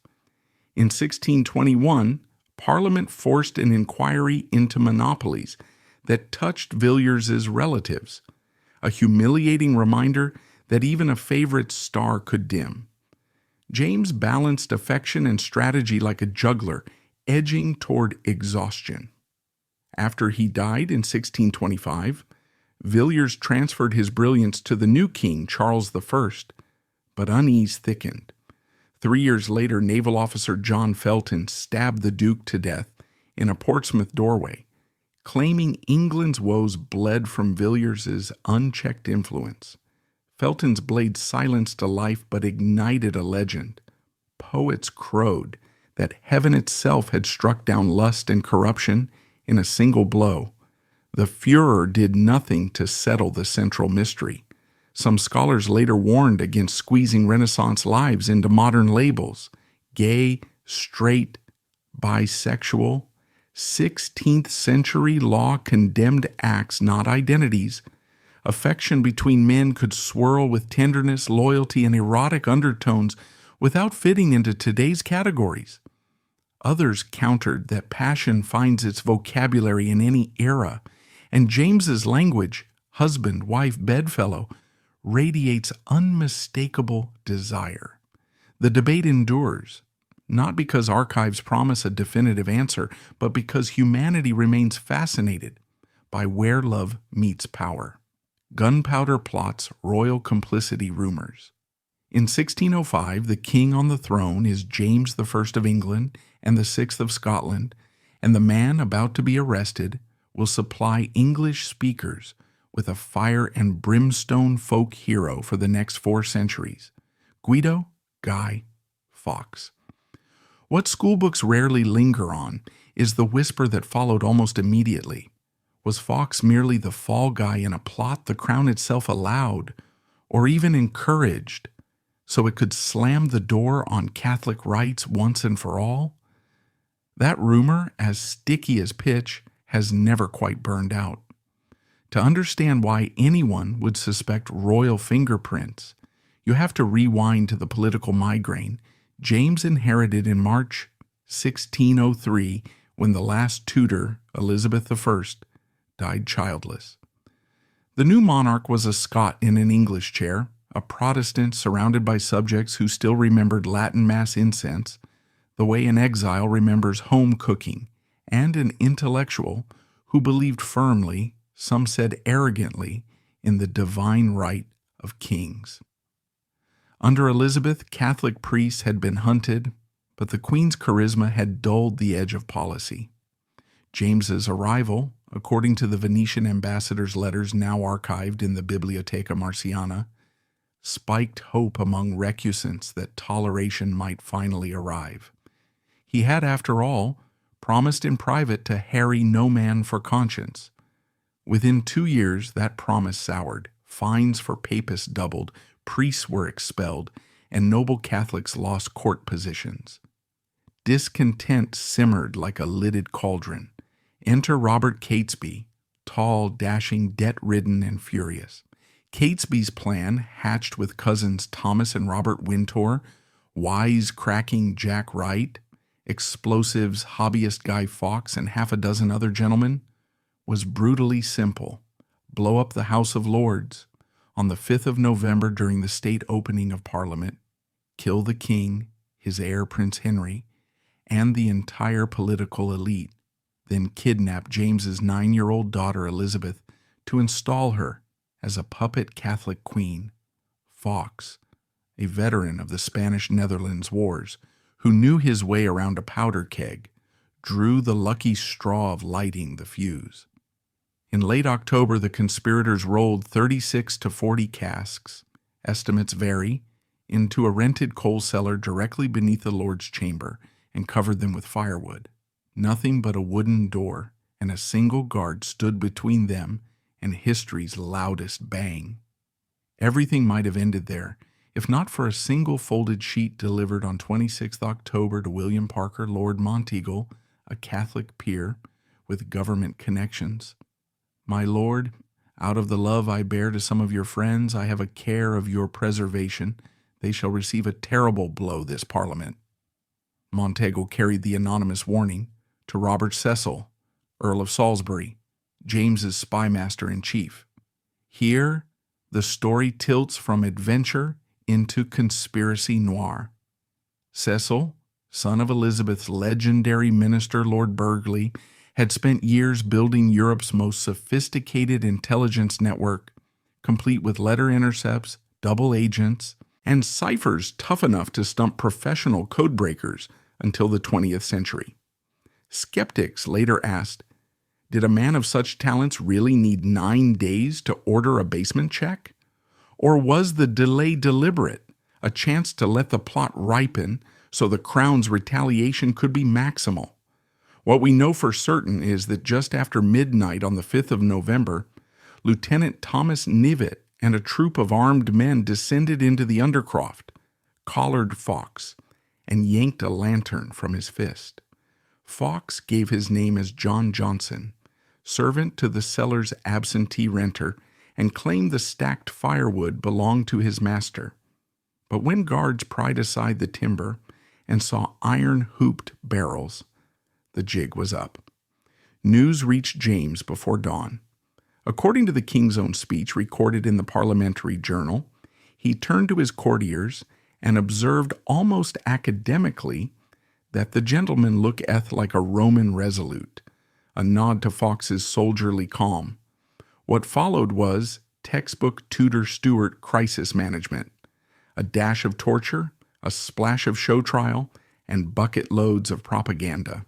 In 1621, Parliament forced an inquiry into monopolies that touched Villiers' relatives, a humiliating reminder that even a favorite star could dim. James balanced affection and strategy like a juggler, edging toward exhaustion. After he died in 1625, Villiers transferred his brilliance to the new king, Charles I, but unease thickened. 3 years later, naval officer John Felton stabbed the Duke to death in a Portsmouth doorway, claiming England's woes bled from Villiers' unchecked influence. Felton's blade silenced a life but ignited a legend. Poets crowed that heaven itself had struck down lust and corruption in a single blow. The Führer did nothing to settle the central mystery. Some scholars later warned against squeezing Renaissance lives into modern labels: gay, straight, bisexual. 16th century law condemned acts, not identities. Affection between men could swirl with tenderness, loyalty, and erotic undertones without fitting into today's categories. Others countered that passion finds its vocabulary in any era, and James's language, husband, wife, bedfellow, radiates unmistakable desire. The debate endures, not because archives promise a definitive answer, but because humanity remains fascinated by where love meets power. Gunpowder Plot's royal complicity rumors. In 1605, the king on the throne is James I of England and the 6th of Scotland, and the man about to be arrested will supply English speakers with a fire and brimstone folk hero for the next 4 centuries, Guido Guy Fawkes. What schoolbooks rarely linger on is the whisper that followed almost immediately. Was Fawkes merely the fall guy in a plot the crown itself allowed, or even encouraged, so it could slam the door on Catholic rights once and for all? That rumor, as sticky as pitch, has never quite burned out. To understand why anyone would suspect royal fingerprints, you have to rewind to the political migraine James inherited in March 1603 when the last Tudor, Elizabeth I, died childless. The new monarch was a Scot in an English chair, a Protestant surrounded by subjects who still remembered Latin Mass incense, the way an exile remembers home cooking, and an intellectual who believed firmly, some said arrogantly, in the divine right of kings. Under Elizabeth, Catholic priests had been hunted, but the Queen's charisma had dulled the edge of policy. James's arrival, according to the Venetian ambassador's letters now archived in the Bibliotheca Marciana, spiked hope among recusants that toleration might finally arrive. He had, after all, promised in private to harry no man for conscience. Within 2 years, that promise soured. Fines for papists doubled, priests were expelled, and noble Catholics lost court positions. Discontent simmered like a lidded cauldron. Enter Robert Catesby, tall, dashing, debt-ridden, and furious. Catesby's plan, hatched with cousins Thomas and Robert Wintour, wise-cracking Jack Wright, explosives hobbyist Guy Fawkes, and half a dozen other gentlemen, was brutally simple. Blow up the House of Lords on the 5th of November during the state opening of Parliament, kill the king, his heir Prince Henry, and the entire political elite, then kidnap James's 9-year-old daughter Elizabeth to install her as a puppet Catholic queen. Fawkes, a veteran of the Spanish Netherlands Wars, who knew his way around a powder keg, drew the lucky straw of lighting the fuse. In late October, the conspirators rolled 36 to 40 casks, estimates vary, into a rented coal cellar directly beneath the Lord's chamber and covered them with firewood. Nothing but a wooden door and a single guard stood between them and history's loudest bang. Everything might have ended there, if not for a single folded sheet delivered on 26th October to William Parker, Lord Monteagle, a Catholic peer with government connections. My lord, out of the love I bear to some of your friends, I have a care of your preservation. They shall receive a terrible blow this Parliament. Monteagle carried the anonymous warning to Robert Cecil, Earl of Salisbury, James's spymaster-in-chief. Here, the story tilts from adventure into conspiracy noir. Cecil, son of Elizabeth's legendary minister Lord Burghley, had spent years building Europe's most sophisticated intelligence network, complete with letter intercepts, double agents, and ciphers tough enough to stump professional codebreakers until the 20th century. Skeptics later asked, did a man of such talents really need 9 days to order a basement check? Or was the delay deliberate, a chance to let the plot ripen so the Crown's retaliation could be maximal? What we know for certain is that just after midnight on the 5th of November, Lieutenant Thomas Knivet and a troop of armed men descended into the Undercroft, collared Fawkes, and yanked a lantern from his fist. Fawkes gave his name as John Johnson, servant to the cellar's absentee renter, and claimed the stacked firewood belonged to his master. But when guards pried aside the timber and saw iron-hooped barrels, the jig was up. News reached James before dawn. According to the king's own speech recorded in the Parliamentary Journal, he turned to his courtiers and observed almost academically that the gentleman looketh like a Roman resolute, a nod to Fawkes's soldierly calm. What followed was textbook Tudor Stuart crisis management, a dash of torture, a splash of show trial, and bucket loads of propaganda.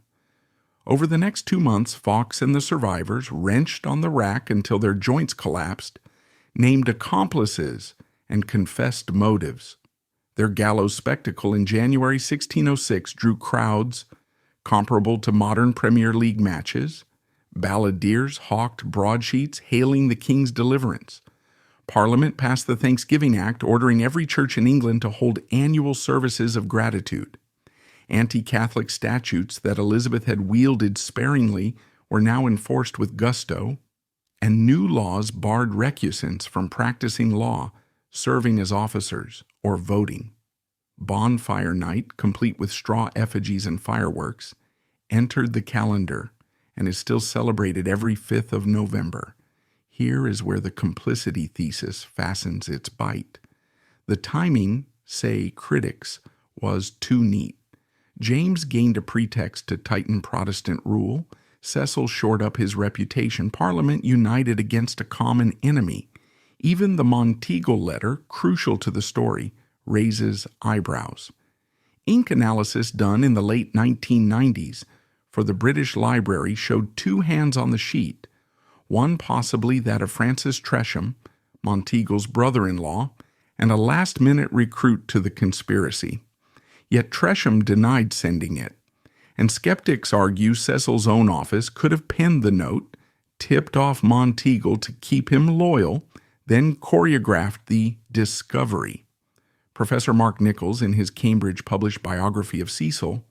Over the next 2 months, Fawkes and the survivors, wrenched on the rack until their joints collapsed, named accomplices and confessed motives. Their gallows spectacle in January 1606 drew crowds comparable to modern Premier League matches. Balladeers hawked broadsheets hailing the king's deliverance. Parliament passed the Thanksgiving Act ordering every church in England to hold annual services of gratitude. Anti-Catholic statutes that Elizabeth had wielded sparingly were now enforced with gusto, and new laws barred recusants from practicing law, serving as officers, or voting. Bonfire night, complete with straw effigies and fireworks, entered the calendar and is still celebrated every 5th of November. Here is where the complicity thesis fastens its bite. The timing, say critics, was too neat. James gained a pretext to tighten Protestant rule. Cecil shored up his reputation. Parliament united against a common enemy. Even the Monteagle letter, crucial to the story, raises eyebrows. Ink analysis done in the late 1990s for the British Library showed 2 hands on the sheet, one possibly that of Francis Tresham, Monteagle's brother-in-law, and a last-minute recruit to the conspiracy. Yet Tresham denied sending it, and skeptics argue Cecil's own office could have penned the note, tipped off Monteagle to keep him loyal, then choreographed the discovery. Professor Mark Nichols, in his Cambridge-published biography of Cecil,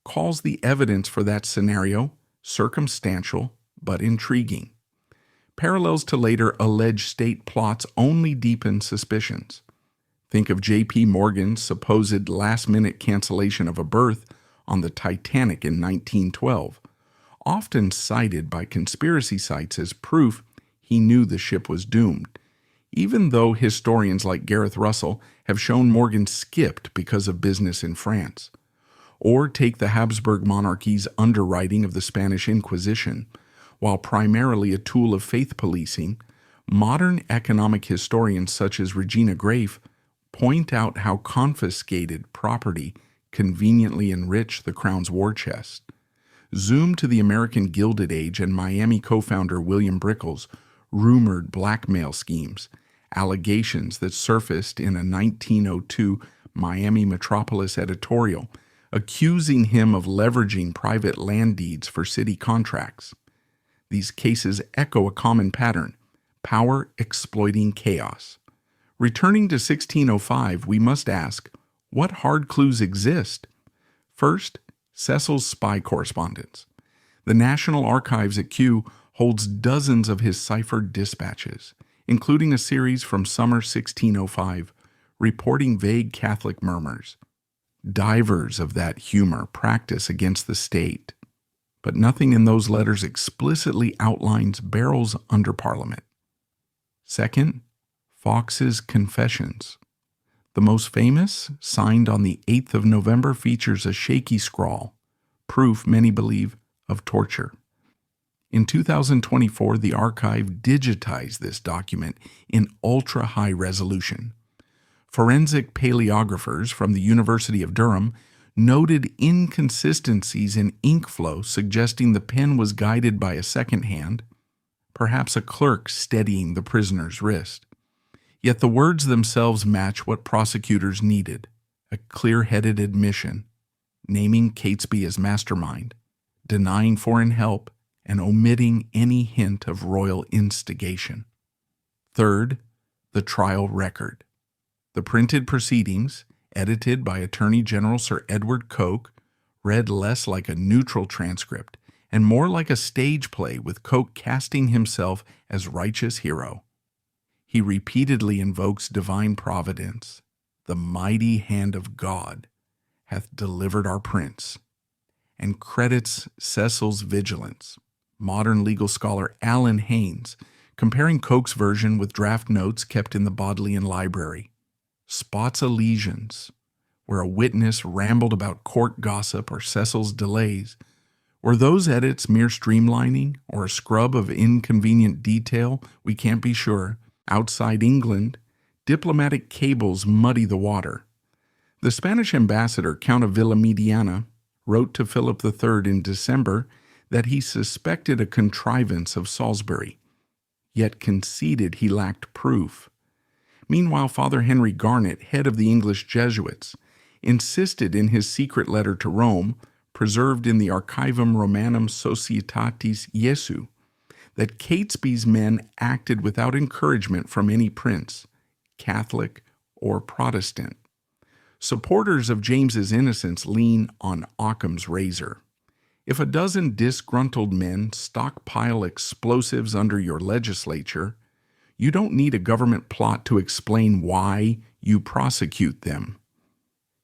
calls the evidence for that scenario circumstantial but intriguing. Parallels to later alleged state plots only deepen suspicions. Think of J.P. Morgan's supposed last-minute cancellation of a berth on the Titanic in 1912, often cited by conspiracy sites as proof he knew the ship was doomed, even though historians like Gareth Russell have shown Morgan skipped because of business in France. Or take the Habsburg monarchy's underwriting of the Spanish Inquisition. While primarily a tool of faith policing, modern economic historians such as Regina Graefe point out how confiscated property conveniently enriched the Crown's war chest. Zoom to the American Gilded Age and Miami co-founder William Brickell's rumored blackmail schemes, allegations that surfaced in a 1902 Miami Metropolis editorial accusing him of leveraging private land deeds for city contracts. These cases echo a common pattern: power exploiting chaos. Returning to 1605, we must ask, what hard clues exist? First, Cecil's spy correspondence. The National Archives at Kew holds dozens of his ciphered dispatches, including a series from summer 1605, reporting vague Catholic murmurs. Divers of that humor practice against the state, but nothing in those letters explicitly outlines barrels under Parliament. Second, Fawkes's confessions. The most famous, signed on the 8th of November, features a shaky scrawl, proof, many believe, of torture. In 2024, the archive digitized this document in ultra-high resolution. Forensic paleographers from the University of Durham noted inconsistencies in ink flow suggesting the pen was guided by a second hand, perhaps a clerk steadying the prisoner's wrist. Yet the words themselves match what prosecutors needed: a clear-headed admission, naming Catesby as mastermind, denying foreign help, and omitting any hint of royal instigation. Third, the trial record. The printed proceedings, edited by Attorney General Sir Edward Coke, read less like a neutral transcript and more like a stage play, with Coke casting himself as righteous hero. He repeatedly invokes divine providence. The mighty hand of God hath delivered our prince, and credits Cecil's vigilance. Modern legal scholar Alan Haynes, comparing Coke's version with draft notes kept in the Bodleian Library, spots lesions where a witness rambled about court gossip or Cecil's delays. Were those edits mere streamlining or a scrub of inconvenient detail? We can't be sure. Outside England, diplomatic cables muddy the water. The Spanish ambassador, Count of Villamediana, wrote to Philip III in December that he suspected a contrivance of Salisbury, yet conceded he lacked proof. Meanwhile, Father Henry Garnet, head of the English Jesuits, insisted in his secret letter to Rome, preserved in the Archivum Romanum Societatis Jesu, that Catesby's men acted without encouragement from any prince, Catholic or Protestant. Supporters of James's innocence lean on Occam's razor. If a dozen disgruntled men stockpile explosives under your legislature, you don't need a government plot to explain why you prosecute them.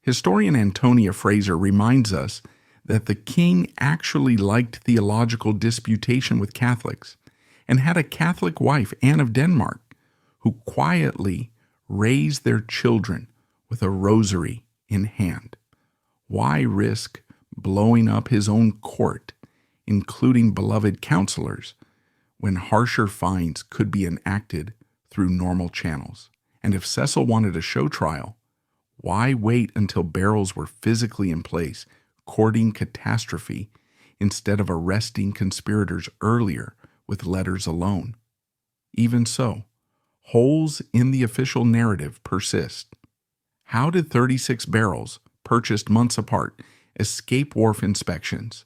Historian Antonia Fraser reminds us that the king actually liked theological disputation with Catholics and had a Catholic wife, Anne of Denmark, who quietly raised their children with a rosary in hand. Why risk blowing up his own court, including beloved counselors, when harsher fines could be enacted through normal channels? And if Cecil wanted a show trial, why wait until barrels were physically in place, courting catastrophe, instead of arresting conspirators earlier with letters alone? Even so, holes in the official narrative persist. How did 36 barrels, purchased months apart, escape wharf inspections?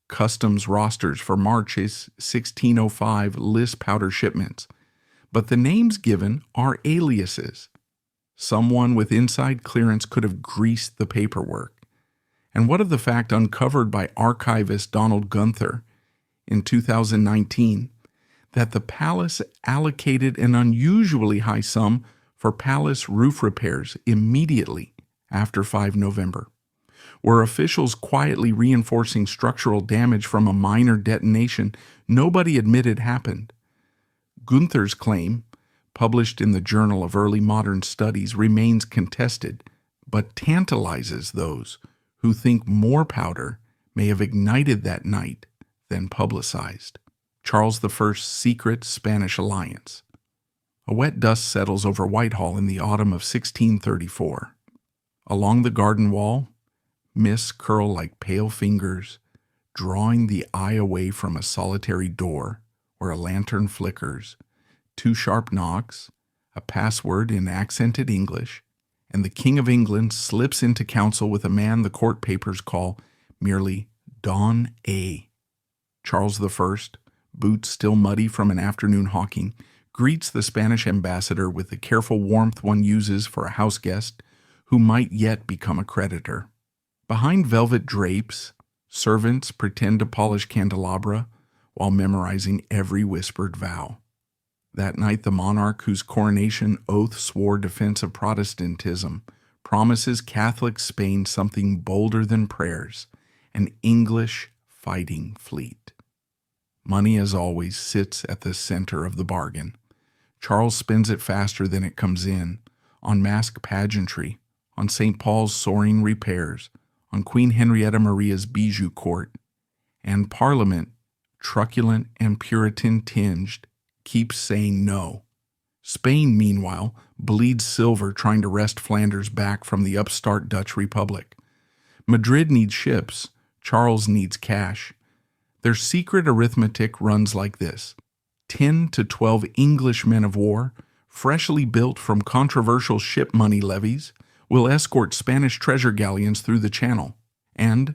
Customs rosters for March's 1605 list powder shipments, but the names given are aliases. Someone with inside clearance could have greased the paperwork. And what of the fact uncovered by archivist Donald Gunther in 2019 that the palace allocated an unusually high sum for palace roof repairs immediately after 5 November? Were officials quietly reinforcing structural damage from a minor detonation nobody admitted happened? Gunther's claim, published in the Journal of Early Modern Studies, remains contested, but tantalizes those who think more powder may have ignited that night than publicized. Charles I's secret Spanish alliance. A wet dust settles over Whitehall in the autumn of 1634. Along the garden wall, mists curl like pale fingers, drawing the eye away from a solitary door where a lantern flickers, 2 sharp knocks, a password in accented English, and the King of England slips into council with a man the court papers call merely Don A. Charles I, boots still muddy from an afternoon hawking, greets the Spanish ambassador with the careful warmth one uses for a house guest who might yet become a creditor. Behind velvet drapes, servants pretend to polish candelabra while memorizing every whispered vow. That night, the monarch, whose coronation oath swore defense of Protestantism, promises Catholic Spain something bolder than prayers: an English fighting fleet. Money, as always, sits at the center of the bargain. Charles spends it faster than it comes in, on masked pageantry, on St. Paul's soaring repairs, on Queen Henrietta Maria's bijou court, and Parliament, truculent and Puritan-tinged, keeps saying no. Spain, meanwhile, bleeds silver trying to wrest Flanders back from the upstart Dutch Republic. Madrid needs ships. Charles needs cash. Their secret arithmetic runs like this: 10 to 12 English men of war freshly built from controversial ship money levies, will escort Spanish treasure galleons through the Channel, and,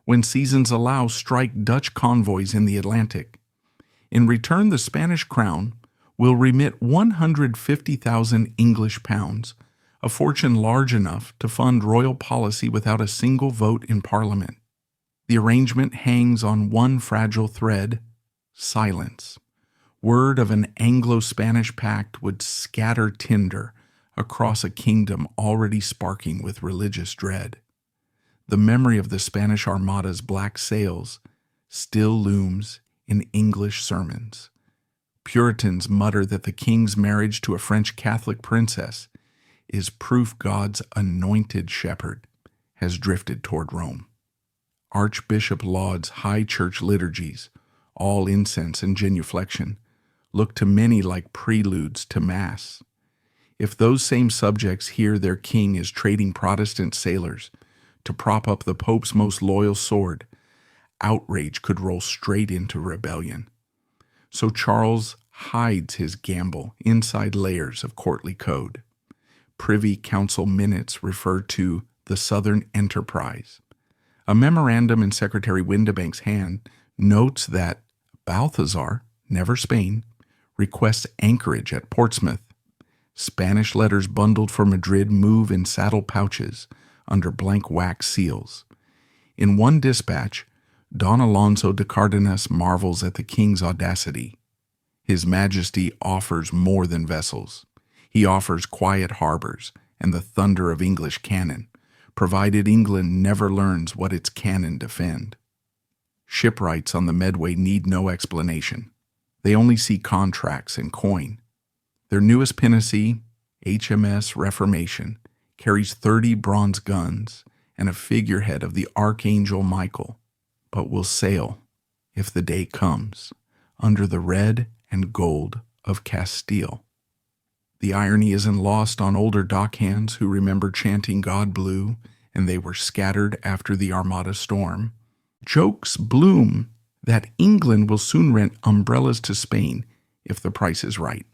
when seasons allow, strike Dutch convoys in the Atlantic. In return, the Spanish crown will remit 150,000 English pounds, a fortune large enough to fund royal policy without a single vote in Parliament. The arrangement hangs on one fragile thread: silence. Word of an Anglo-Spanish pact would scatter tinder across a kingdom already sparking with religious dread. The memory of the Spanish Armada's black sails still looms in English sermons. Puritans mutter that the king's marriage to a French Catholic princess is proof God's anointed shepherd has drifted toward Rome. Archbishop Laud's high church liturgies, all incense and genuflection, look to many like preludes to Mass. If those same subjects hear their king is trading Protestant sailors to prop up the Pope's most loyal sword, outrage could roll straight into rebellion. So Charles hides his gamble inside layers of courtly code. Privy Council minutes refer to the Southern Enterprise. A memorandum in Secretary Windebank's hand notes that Balthazar, never Spain, requests anchorage at Portsmouth. Spanish letters bundled for Madrid move in saddle pouches under blank wax seals. In one dispatch, Don Alonso de Cardenas marvels at the king's audacity. His Majesty offers more than vessels. He offers quiet harbors and the thunder of English cannon, provided England never learns what its cannon defend. Shipwrights on the Medway need no explanation. They only see contracts and coin. Their newest pinnace, HMS Reformation, carries 30 bronze guns and a figurehead of the Archangel Michael, but will sail, if the day comes, under the red and gold of Castile. The irony isn't lost on older dockhands who remember chanting God Blue, and they were scattered after the Armada storm. Jokes bloom that England will soon rent umbrellas to Spain if the price is right.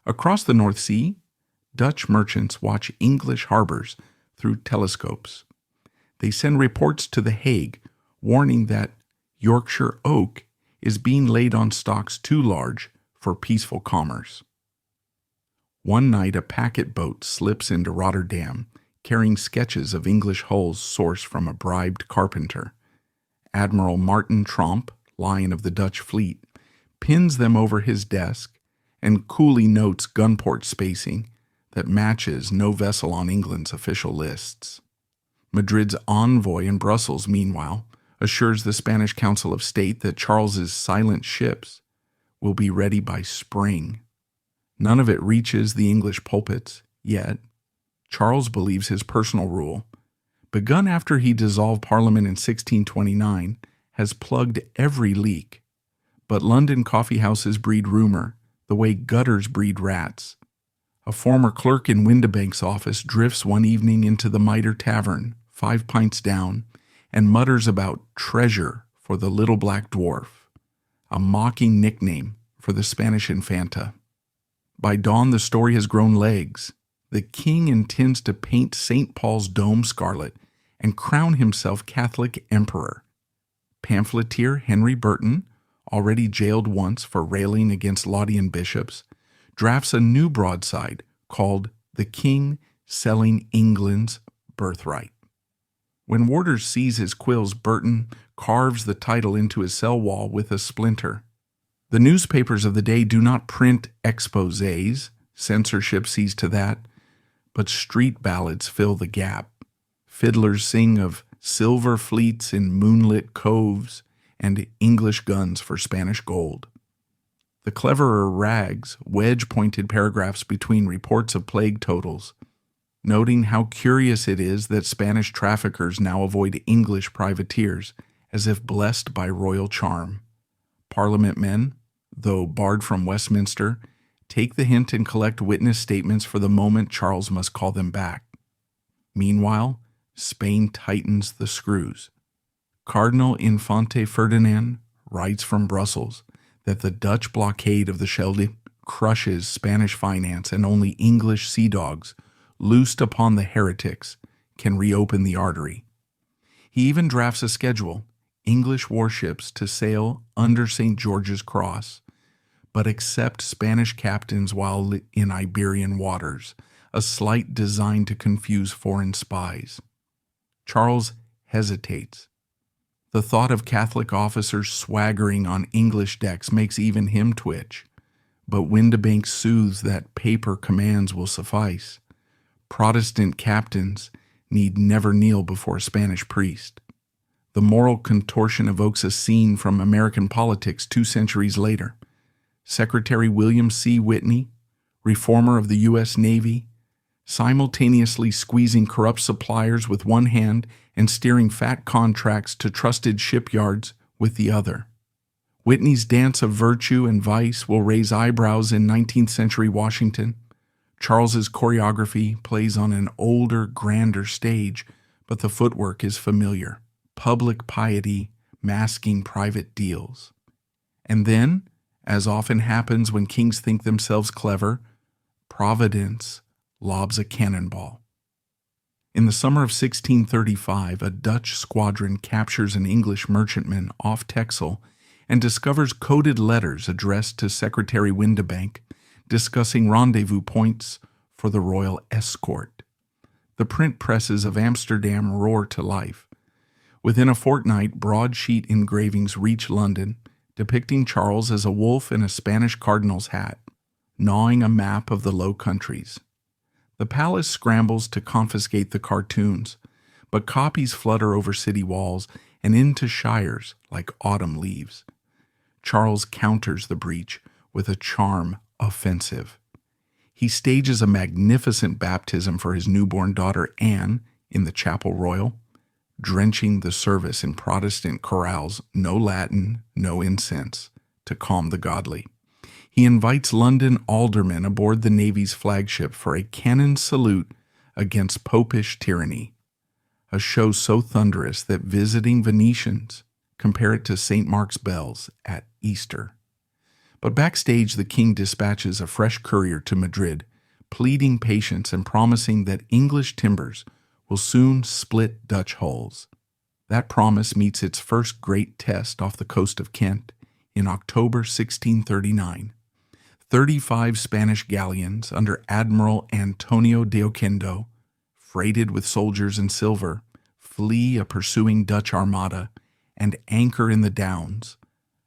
Across the North Sea, Dutch merchants watch English harbors through telescopes. They send reports to The Hague warning that Yorkshire oak is being laid on stocks too large for peaceful commerce. One night a packet boat slips into Rotterdam carrying sketches of English hulls sourced from a bribed carpenter. Admiral Martin Tromp, Lion of the Dutch fleet, pins them over his desk and coolly notes gunport spacing that matches no vessel on England's official lists. Madrid's envoy in Brussels, meanwhile, assures the Spanish Council of State that Charles's silent ships will be ready by spring. None of it reaches the English pulpits, yet Charles believes his personal rule, begun after he dissolved Parliament in 1629, has plugged every leak. But London coffee houses breed rumor the way gutters breed rats. A former clerk in Windebank's office drifts one evening into the Mitre Tavern, 5 pints down, and mutters about treasure for the little black dwarf, a mocking nickname for the Spanish Infanta. By dawn, the story has grown legs. The king intends to paint St. Paul's dome scarlet and crown himself Catholic emperor. Pamphleteer Henry Burton, already jailed once for railing against Laudian bishops, drafts a new broadside called The King Selling England's Birthright. When warders seize his quills, Burton carves the title into his cell wall with a splinter. The newspapers of the day do not print exposés, censorship sees to that, but street ballads fill the gap. Fiddlers sing of silver fleets in moonlit coves and English guns for Spanish gold. The cleverer rags wedge pointed paragraphs between reports of plague totals, noting how curious it is that Spanish traffickers now avoid English privateers as if blessed by royal charm. Parliament men, though barred from Westminster, take the hint and collect witness statements for the moment Charles must call them back. Meanwhile, Spain tightens the screws. Cardinal Infante Ferdinand writes from Brussels that the Dutch blockade of the Schelde crushes Spanish finance, and only English sea dogs, loosed upon the heretics, can reopen the artery. He even drafts a schedule, English warships to sail under St. George's Cross, but accept Spanish captains while in Iberian waters, a slight designed to confuse foreign spies. Charles hesitates. The thought of Catholic officers swaggering on English decks makes even him twitch, but Windibank soothes that paper commands will suffice. Protestant captains need never kneel before a Spanish priest. The moral contortion evokes a scene from American politics 2 centuries later. Secretary William C. Whitney, reformer of the U.S. Navy, simultaneously squeezing corrupt suppliers with one hand and steering fat contracts to trusted shipyards with the other. Whitney's dance of virtue and vice will raise eyebrows in 19th century Washington. Charles's choreography plays on an older, grander stage, but the footwork is familiar. Public piety masking private deals. And then, as often happens when kings think themselves clever, Providence lobs a cannonball. In the summer of 1635, a Dutch squadron captures an English merchantman off Texel and discovers coded letters addressed to Secretary Windibank discussing rendezvous points for the royal escort. The print presses of Amsterdam roar to life. Within a fortnight, broadsheet engravings reach London, depicting Charles as a wolf in a Spanish cardinal's hat, gnawing a map of the Low Countries. The palace scrambles to confiscate the cartoons, but copies flutter over city walls and into shires like autumn leaves. Charles counters the breach with a charm offensive. He stages a magnificent baptism for his newborn daughter Anne in the Chapel Royal, drenching the service in Protestant chorales, no Latin, no incense, to calm the godly. He invites London aldermen aboard the Navy's flagship for a cannon salute against popish tyranny, a show so thunderous that visiting Venetians compare it to St. Mark's bells at Easter. But backstage, the king dispatches a fresh courier to Madrid, pleading patience and promising that English timbers will soon split Dutch hulls. That promise meets its first great test off the coast of Kent in October 1639. 35 Spanish galleons under Admiral Antonio de Oquendo, freighted with soldiers and silver, flee a pursuing Dutch armada and anchor in the Downs,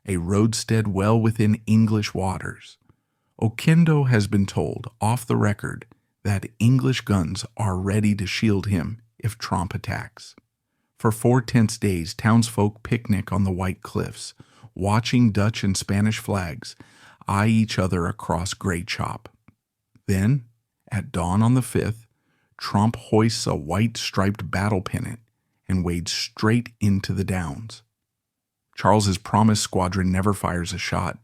a roadstead well within English waters. Oquendo has been told, off the record, that English guns are ready to shield him if Tromp attacks. For 4 tense days, townsfolk picnic on the White Cliffs, watching Dutch and Spanish flags eye each other across Grey Chop. Then, at dawn on the 5th, Tromp hoists a white striped battle pennant and wades straight into the Downs. Charles's promised squadron never fires a shot.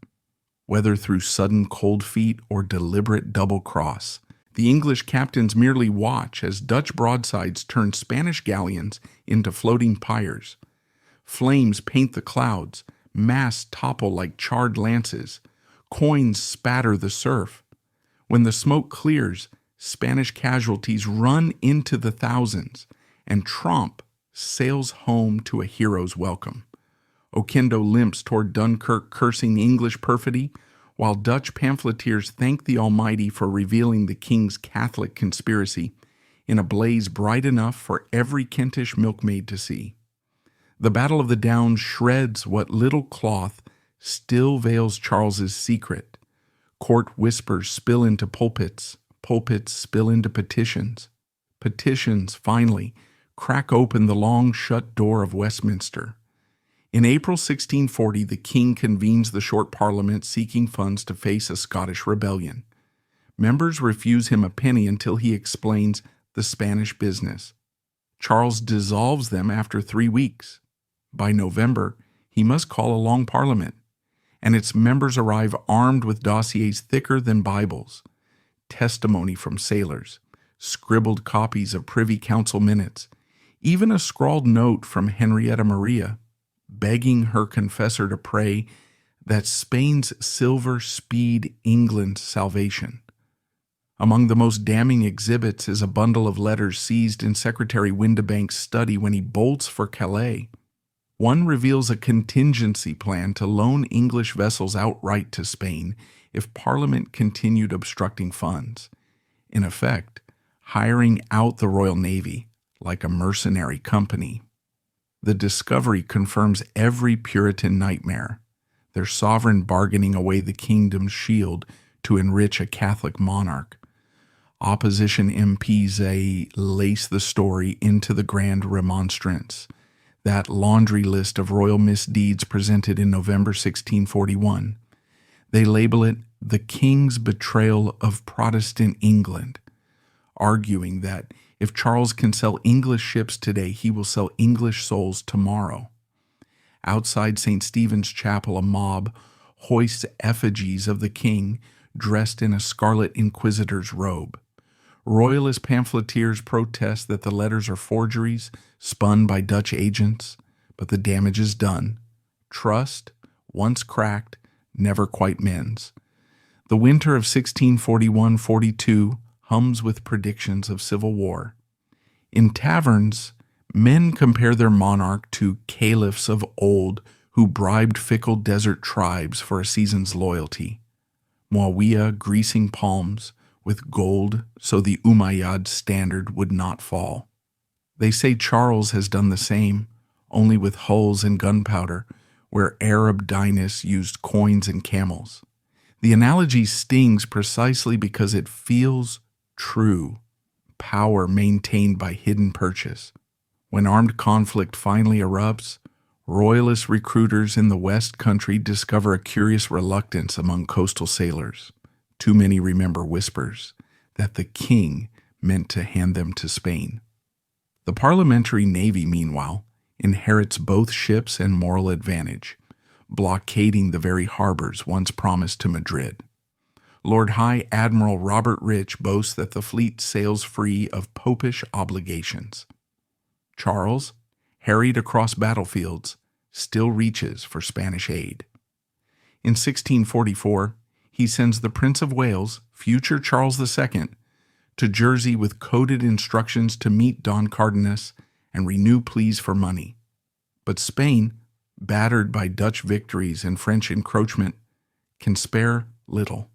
Whether through sudden cold feet or deliberate double cross, the English captains merely watch as Dutch broadsides turn Spanish galleons into floating pyres. Flames paint the clouds, masts topple like charred lances, coins spatter the surf. When the smoke clears, Spanish casualties run into the thousands, and Tromp sails home to a hero's welcome. Oquendo limps toward Dunkirk, cursing English perfidy, while Dutch pamphleteers thank the Almighty for revealing the king's Catholic conspiracy in a blaze bright enough for every Kentish milkmaid to see. The Battle of the Downs shreds what little cloth still veils Charles's secret. Court whispers spill into pulpits, pulpits spill into petitions. Petitions, finally, crack open the long-shut door of Westminster. In April 1640, the king convenes the short parliament seeking funds to face a Scottish rebellion. Members refuse him a penny until he explains the Spanish business. Charles dissolves them after 3 weeks. By November, he must call a long parliament, and its members arrive armed with dossiers thicker than Bibles, testimony from sailors, scribbled copies of Privy Council minutes, even a scrawled note from Henrietta Maria, begging her confessor to pray that Spain's silver speed England's salvation. Among the most damning exhibits is a bundle of letters seized in Secretary Windibank's study when he bolts for Calais. One reveals a contingency plan to loan English vessels outright to Spain if Parliament continued obstructing funds, in effect, hiring out the Royal Navy like a mercenary company. The discovery confirms every Puritan nightmare, their sovereign bargaining away the kingdom's shield to enrich a Catholic monarch. Opposition MPs lace the story into the Grand Remonstrance, that laundry list of royal misdeeds presented in November 1641. They label it the King's Betrayal of Protestant England, arguing that if Charles can sell English ships today, he will sell English souls tomorrow. Outside St. Stephen's Chapel, a mob hoists effigies of the king dressed in a scarlet inquisitor's robe. Royalist pamphleteers protest that the letters are forgeries spun by Dutch agents, but the damage is done. Trust, once cracked, never quite mends. The winter of 1641-42 hums with predictions of civil war. In taverns, men compare their monarch to caliphs of old who bribed fickle desert tribes for a season's loyalty. Muawiyah greasing palms with gold so the Umayyad standard would not fall. They say Charles has done the same, only with hulls and gunpowder, where Arab dynasts used coins and camels. The analogy stings precisely because it feels true. Power maintained by hidden purchase. When armed conflict finally erupts, royalist recruiters in the West Country discover a curious reluctance among coastal sailors. Too many remember whispers that the king meant to hand them to Spain. The parliamentary navy, meanwhile, inherits both ships and moral advantage, blockading the very harbors once promised to Madrid. Lord High Admiral Robert Rich boasts that the fleet sails free of popish obligations. Charles, harried across battlefields, still reaches for Spanish aid. In 1644, he sends the Prince of Wales, future Charles II, to Jersey with coded instructions to meet Don Cardenas and renew pleas for money. But Spain, battered by Dutch victories and French encroachment, can spare little.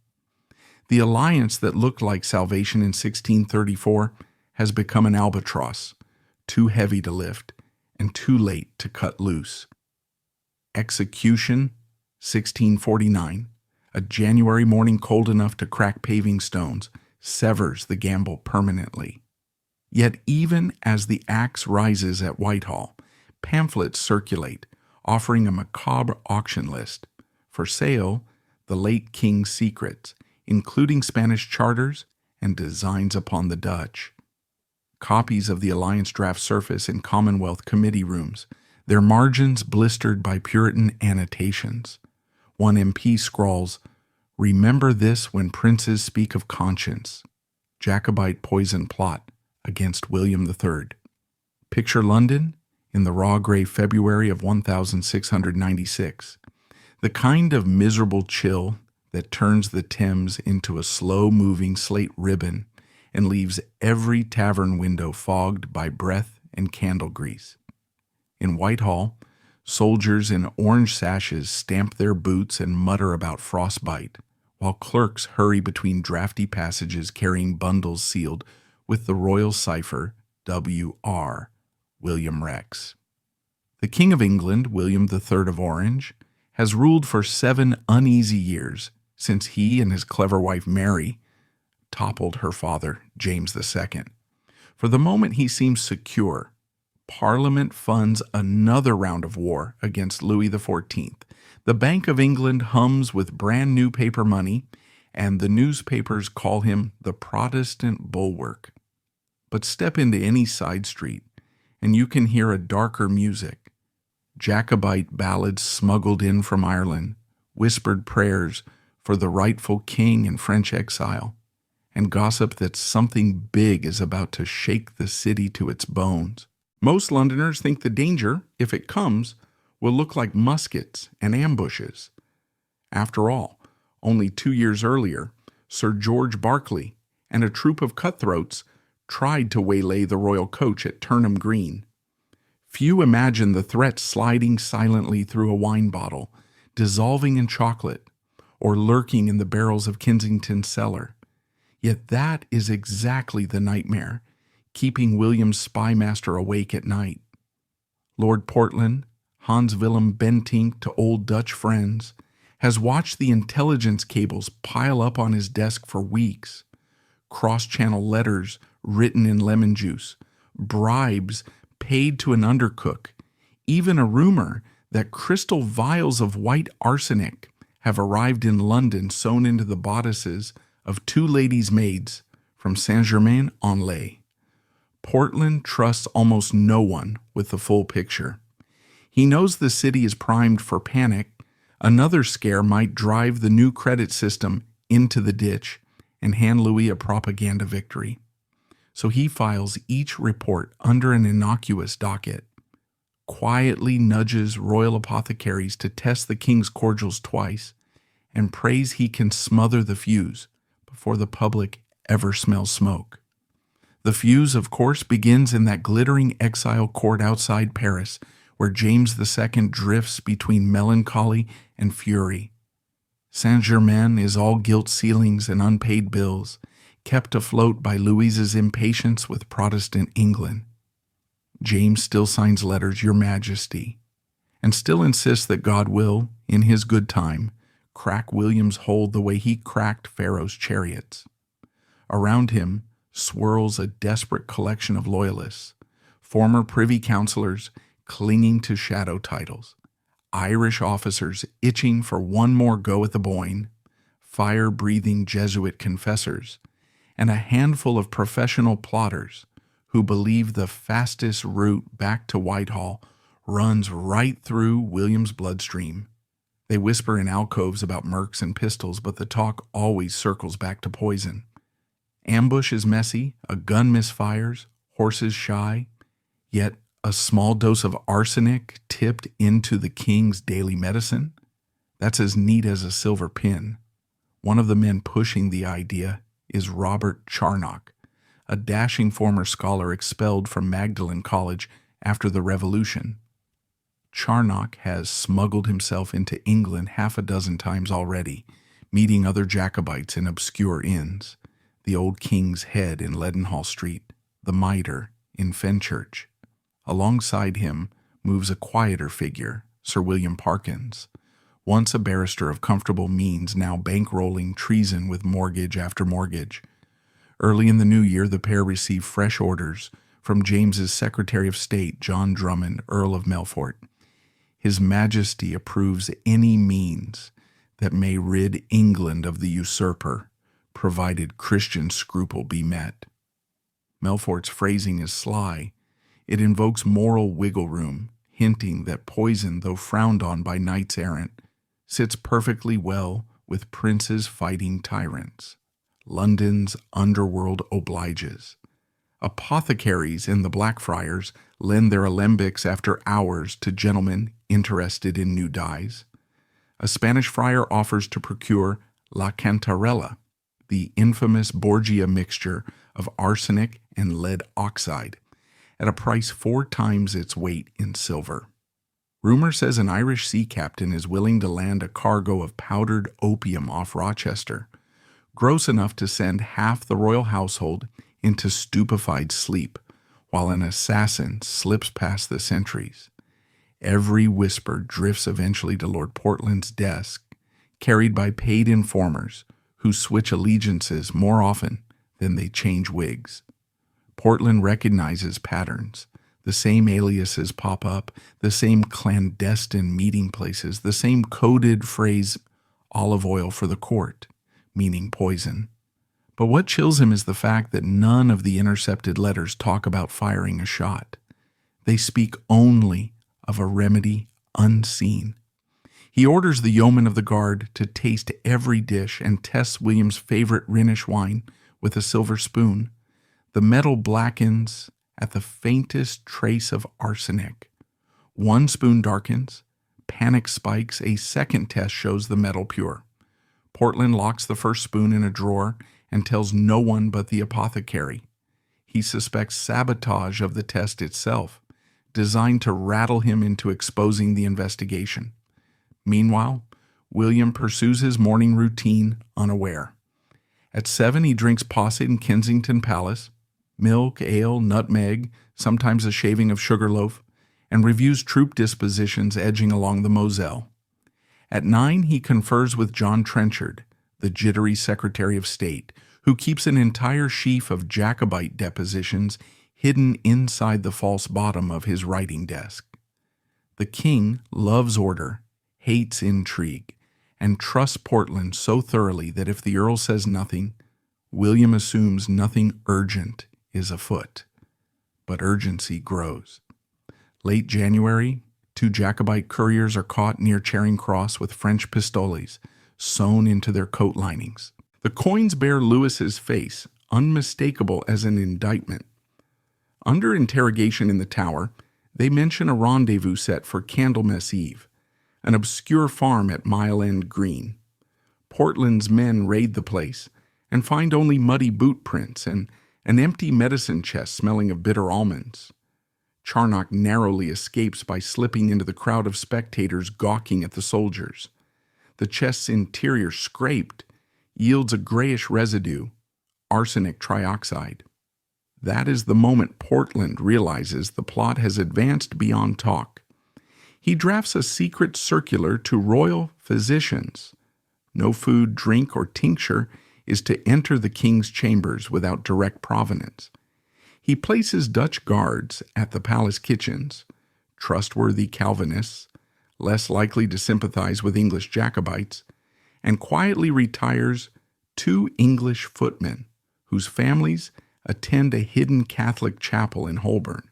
The alliance that looked like salvation in 1634 has become an albatross, too heavy to lift and too late to cut loose. Execution, 1649. A January morning cold enough to crack paving stones severs the gamble permanently. Yet even as the axe rises at Whitehall, pamphlets circulate offering a macabre auction list. For sale, the late king's secrets, including Spanish charters and designs upon the Dutch. Copies of the alliance draft surface in Commonwealth committee rooms, their margins blistered by Puritan annotations. One MP scrawls, "Remember this when princes speak of conscience. Jacobite poison plot against William III." Picture London in the raw gray February of 1696. The kind of miserable chill that turns the Thames into a slow-moving slate ribbon and leaves every tavern window fogged by breath and candle grease. In Whitehall, soldiers in orange sashes stamp their boots and mutter about frostbite, while clerks hurry between drafty passages carrying bundles sealed with the royal cipher W.R., William Rex. The King of England, William III of Orange, has ruled for 7 uneasy years since he and his clever wife Mary toppled her father, James II. For the moment he seems secure. Parliament funds another round of war against Louis XIV. The Bank of England hums with brand new paper money, and the newspapers call him the Protestant bulwark. But step into any side street, and you can hear a darker music. Jacobite ballads smuggled in from Ireland, whispered prayers for the rightful king in French exile, and gossip that something big is about to shake the city to its bones. Most Londoners think the danger, if it comes, will look like muskets and ambushes. After all, only 2 years earlier, Sir George Berkeley and a troop of cutthroats tried to waylay the royal coach at Turnham Green. Few imagine the threat sliding silently through a wine bottle, dissolving in chocolate, or lurking in the barrels of Kensington's cellar. Yet that is exactly the nightmare, keeping William's spymaster awake at night. Lord Portland, Hans Willem Bentinck to old Dutch friends, has watched the intelligence cables pile up on his desk for weeks. Cross-channel letters written in lemon juice, bribes paid to an undercook, even a rumor that crystal vials of white arsenic have arrived in London sewn into the bodices of 2 ladies' maids from Saint-Germain-en-Laye. Portland trusts almost no one with the full picture. He knows the city is primed for panic. Another scare might drive the new credit system into the ditch and hand Louis a propaganda victory. So he files each report under an innocuous docket, quietly nudges royal apothecaries to test the king's cordials twice, and prays he can smother the fuse before the public ever smells smoke. The fuse, of course, begins in that glittering exile court outside Paris, where James II drifts between melancholy and fury. Saint-Germain is all gilt ceilings and unpaid bills, kept afloat by Louise's impatience with Protestant England. James still signs letters, Your Majesty, and still insists that God will, in his good time, crack William's hold the way he cracked Pharaoh's chariots. Around him swirls a desperate collection of loyalists, former privy councillors clinging to shadow titles, Irish officers itching for one more go at the Boyne, fire-breathing Jesuit confessors, and a handful of professional plotters who believe the fastest route back to Whitehall runs right through William's bloodstream. They whisper in alcoves about mercs and pistols, but the talk always circles back to poison. Ambush is messy, a gun misfires, horses shy, yet a small dose of arsenic tipped into the king's daily medicine? That's as neat as a silver pin. One of the men pushing the idea is Robert Charnock, a dashing former scholar expelled from Magdalen College after the Revolution. Charnock has smuggled himself into England 6 times already, meeting other Jacobites in obscure inns, the Old King's Head in Leadenhall Street, the Mitre in Fenchurch. Alongside him moves a quieter figure, Sir William Parkyns, once a barrister of comfortable means, now bankrolling treason with mortgage after mortgage. Early in the new year, the pair receive fresh orders from James's Secretary of State, John Drummond, Earl of Melfort. His Majesty approves any means that may rid England of the usurper, provided Christian scruple be met. Melfort's phrasing is sly. It invokes moral wiggle room, hinting that poison, though frowned on by knights-errant, sits perfectly well with princes fighting tyrants. London's underworld obliges. Apothecaries in the Blackfriars lend their alembics after hours to gentlemen interested in new dyes. A Spanish friar offers to procure La Cantarella, the infamous Borgia mixture of arsenic and lead oxide, at a price 4 times its weight in silver. Rumor says an Irish sea captain is willing to land a cargo of powdered opium off Rochester, gross enough to send half the royal household into stupefied sleep, while an assassin slips past the sentries. Every whisper drifts eventually to Lord Portland's desk, carried by paid informers who switch allegiances more often than they change wigs. Portland recognizes patterns. The same aliases pop up, the same clandestine meeting places, the same coded phrase, olive oil for the court, meaning poison. But what chills him is the fact that none of the intercepted letters talk about firing a shot. They speak only of a remedy unseen. He orders the yeomen of the guard to taste every dish and tests William's favorite Rhenish wine with a silver spoon. The metal blackens at the faintest trace of arsenic. 1 spoon darkens, panic spikes, a second test shows the metal pure. Portland locks the first spoon in a drawer and tells no one but the apothecary. He suspects sabotage of the test itself, designed to rattle him into exposing the investigation. Meanwhile, William pursues his morning routine unaware. At 7, he drinks posset in Kensington Palace, milk, ale, nutmeg, sometimes a shaving of sugarloaf, and reviews troop dispositions edging along the Moselle. At 9, he confers with John Trenchard, the jittery Secretary of State, who keeps an entire sheaf of Jacobite depositions hidden inside the false bottom of his writing desk. The king loves order, hates intrigue, and trusts Portland so thoroughly that if the Earl says nothing, William assumes nothing urgent is afoot. But urgency grows. Late January, 2 Jacobite couriers are caught near Charing Cross with French pistoles sewn into their coat linings. The coins bear Lewis's face, unmistakable as an indictment. Under interrogation in the Tower, they mention a rendezvous set for Candlemas Eve, an obscure farm at Mile End Green. Portland's men raid the place and find only muddy boot prints and an empty medicine chest smelling of bitter almonds. Charnock narrowly escapes by slipping into the crowd of spectators gawking at the soldiers. The chest's interior, scraped, yields a grayish residue, arsenic trioxide. That is the moment Portland realizes the plot has advanced beyond talk. He drafts a secret circular to royal physicians. No food, drink, or tincture is to enter the king's chambers without direct provenance. He places Dutch guards at the palace kitchens, trustworthy Calvinists, less likely to sympathize with English Jacobites, and quietly retires 2 English footmen whose families attend a hidden Catholic chapel in Holborn.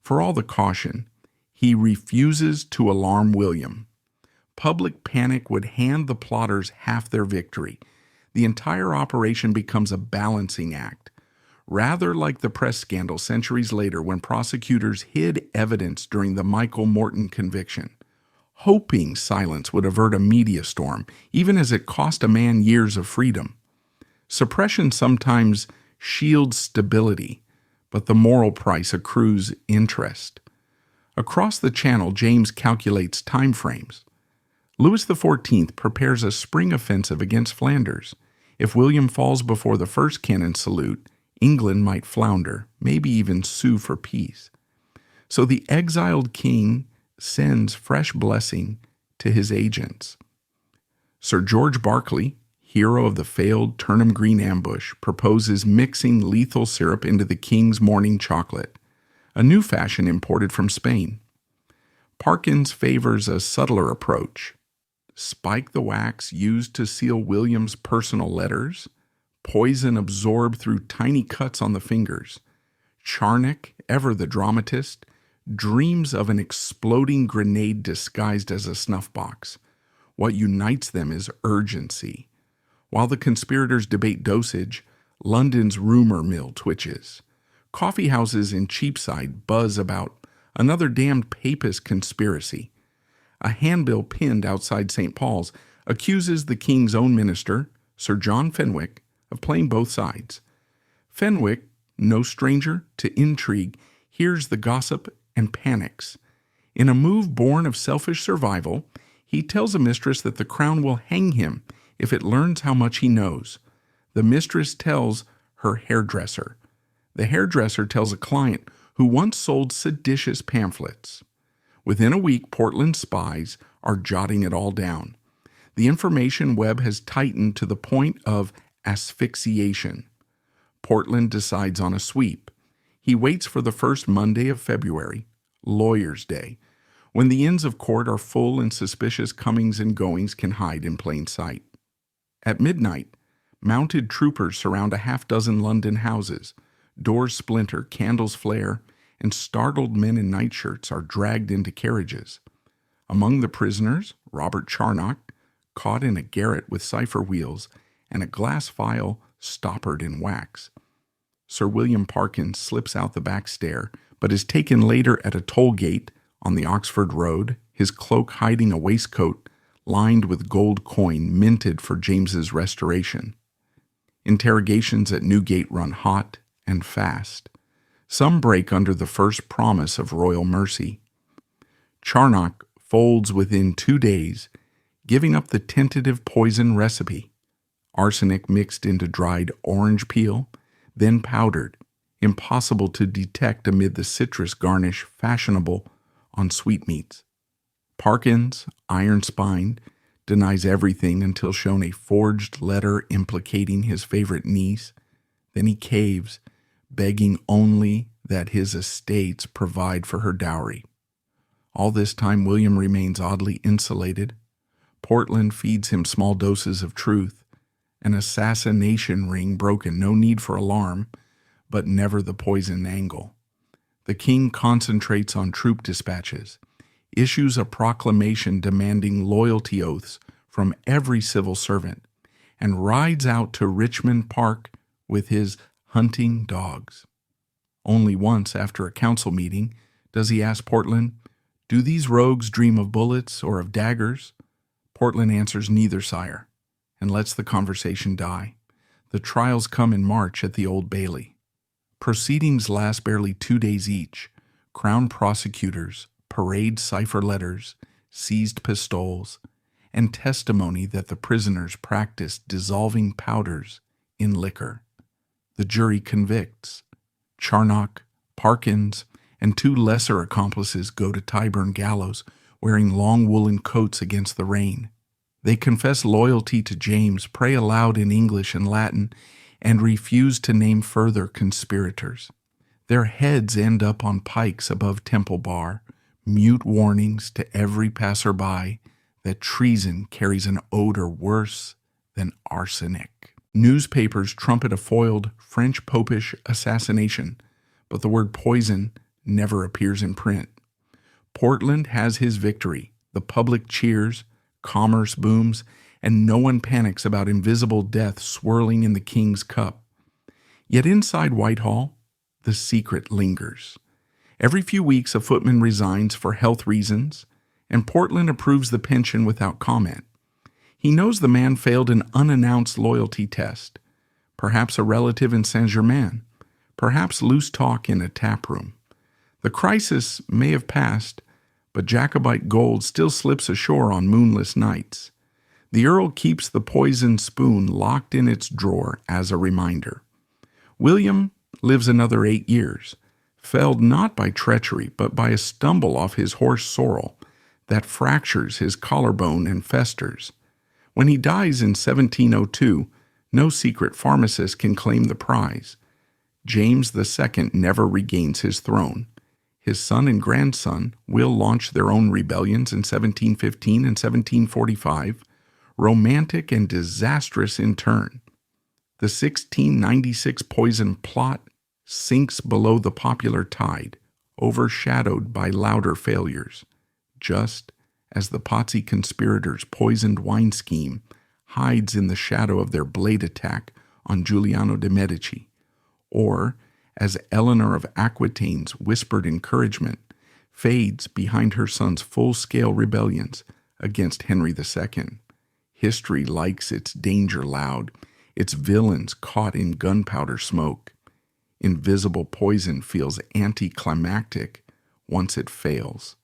For all the caution, he refuses to alarm William. Public panic would hand the plotters half their victory. The entire operation becomes a balancing act, rather like the press scandal centuries later when prosecutors hid evidence during the Michael Morton conviction, hoping silence would avert a media storm, even as it cost a man years of freedom. Suppression sometimes shields stability, but the moral price accrues interest. Across the channel, James calculates time frames. Louis XIV prepares a spring offensive against Flanders. If William falls before the first cannon salute, England might flounder, maybe even sue for peace. So the exiled king sends fresh blessing to his agents. Sir George Berkeley, hero of the failed Turnham Green ambush, proposes mixing lethal syrup into the king's morning chocolate, a new fashion imported from Spain. Parkins favors a subtler approach. Spike the wax used to seal William's personal letters, poison absorbed through tiny cuts on the fingers. Charnock, ever the dramatist, dreams of an exploding grenade disguised as a snuff box. What unites them is urgency. While the conspirators debate dosage, London's rumor mill twitches. Coffee houses in Cheapside buzz about another damned papist conspiracy. A handbill pinned outside St. Paul's accuses the king's own minister, Sir John Fenwick, of playing both sides. Fenwick, no stranger to intrigue, hears the gossip and panics. In a move born of selfish survival, he tells a mistress that the crown will hang him if it learns how much he knows. The mistress tells her hairdresser. The hairdresser tells a client who once sold seditious pamphlets. Within a week, Portland's spies are jotting it all down. The information web has tightened to the point of asphyxiation. Portland decides on a sweep. He waits for the first Monday of February, Lawyer's Day, when the inns of court are full and suspicious comings and goings can hide in plain sight. At midnight, mounted troopers surround a half-dozen London houses. Doors splinter, candles flare, and startled men in nightshirts are dragged into carriages. Among the prisoners, Robert Charnock, caught in a garret with cipher wheels and a glass vial stoppered in wax. Sir William Parkins slips out the back stair, but is taken later at a toll gate on the Oxford Road, his cloak hiding a waistcoat lined with gold coin minted for James's restoration. Interrogations at Newgate run hot and fast. Some break under the first promise of royal mercy. Charnock folds within 2 days, giving up the tentative poison recipe. Arsenic mixed into dried orange peel, then powdered, impossible to detect amid the citrus garnish fashionable on sweetmeats. Parkins, iron-spined, denies everything until shown a forged letter implicating his favorite niece. Then he caves, begging only that his estates provide for her dowry. All this time William remains oddly insulated. Portland feeds him small doses of truth. An assassination ring broken, no need for alarm, but never the poison angle. The king concentrates on troop dispatches, issues a proclamation demanding loyalty oaths from every civil servant, and rides out to Richmond Park with his hunting dogs. Only once after a council meeting does he ask Portland, "Do these rogues dream of bullets or of daggers?" Portland answers, "Neither, sire," and lets the conversation die. The trials come in March at the Old Bailey. Proceedings last barely 2 days each. Crown prosecutors parade cipher letters, seized pistols, and testimony that the prisoners practiced dissolving powders in liquor. The jury convicts. Charnock, Parkins, and 2 lesser accomplices go to Tyburn gallows, wearing long woolen coats against the rain. They confess loyalty to James, pray aloud in English and Latin, and refuse to name further conspirators. Their heads end up on pikes above Temple Bar, mute warnings to every passerby that treason carries an odor worse than arsenic. Newspapers trumpet a foiled French popish assassination, but the word poison never appears in print. Portland has his victory. The public cheers, commerce booms, and no one panics about invisible death swirling in the king's cup. Yet inside Whitehall, the secret lingers. Every few weeks, a footman resigns for health reasons, and Portland approves the pension without comment. He knows the man failed an unannounced loyalty test, perhaps a relative in Saint-Germain, perhaps loose talk in a taproom. The crisis may have passed, but Jacobite gold still slips ashore on moonless nights. The Earl keeps the poisoned spoon locked in its drawer as a reminder. William lives another 8 years, felled not by treachery, but by a stumble off his horse Sorrel that fractures his collarbone and festers. When he dies in 1702, no secret pharmacist can claim the prize. James II never regains his throne. His son and grandson will launch their own rebellions in 1715 and 1745, romantic and disastrous in turn. The 1696 poison plot sinks below the popular tide, overshadowed by louder failures, just as the Pazzi conspirators' poisoned wine scheme hides in the shadow of their blade attack on Giuliano de' Medici, or as Eleanor of Aquitaine's whispered encouragement fades behind her son's full-scale rebellions against Henry II. History likes its danger loud, its villains caught in gunpowder smoke. Invisible poison feels anticlimactic once it fails.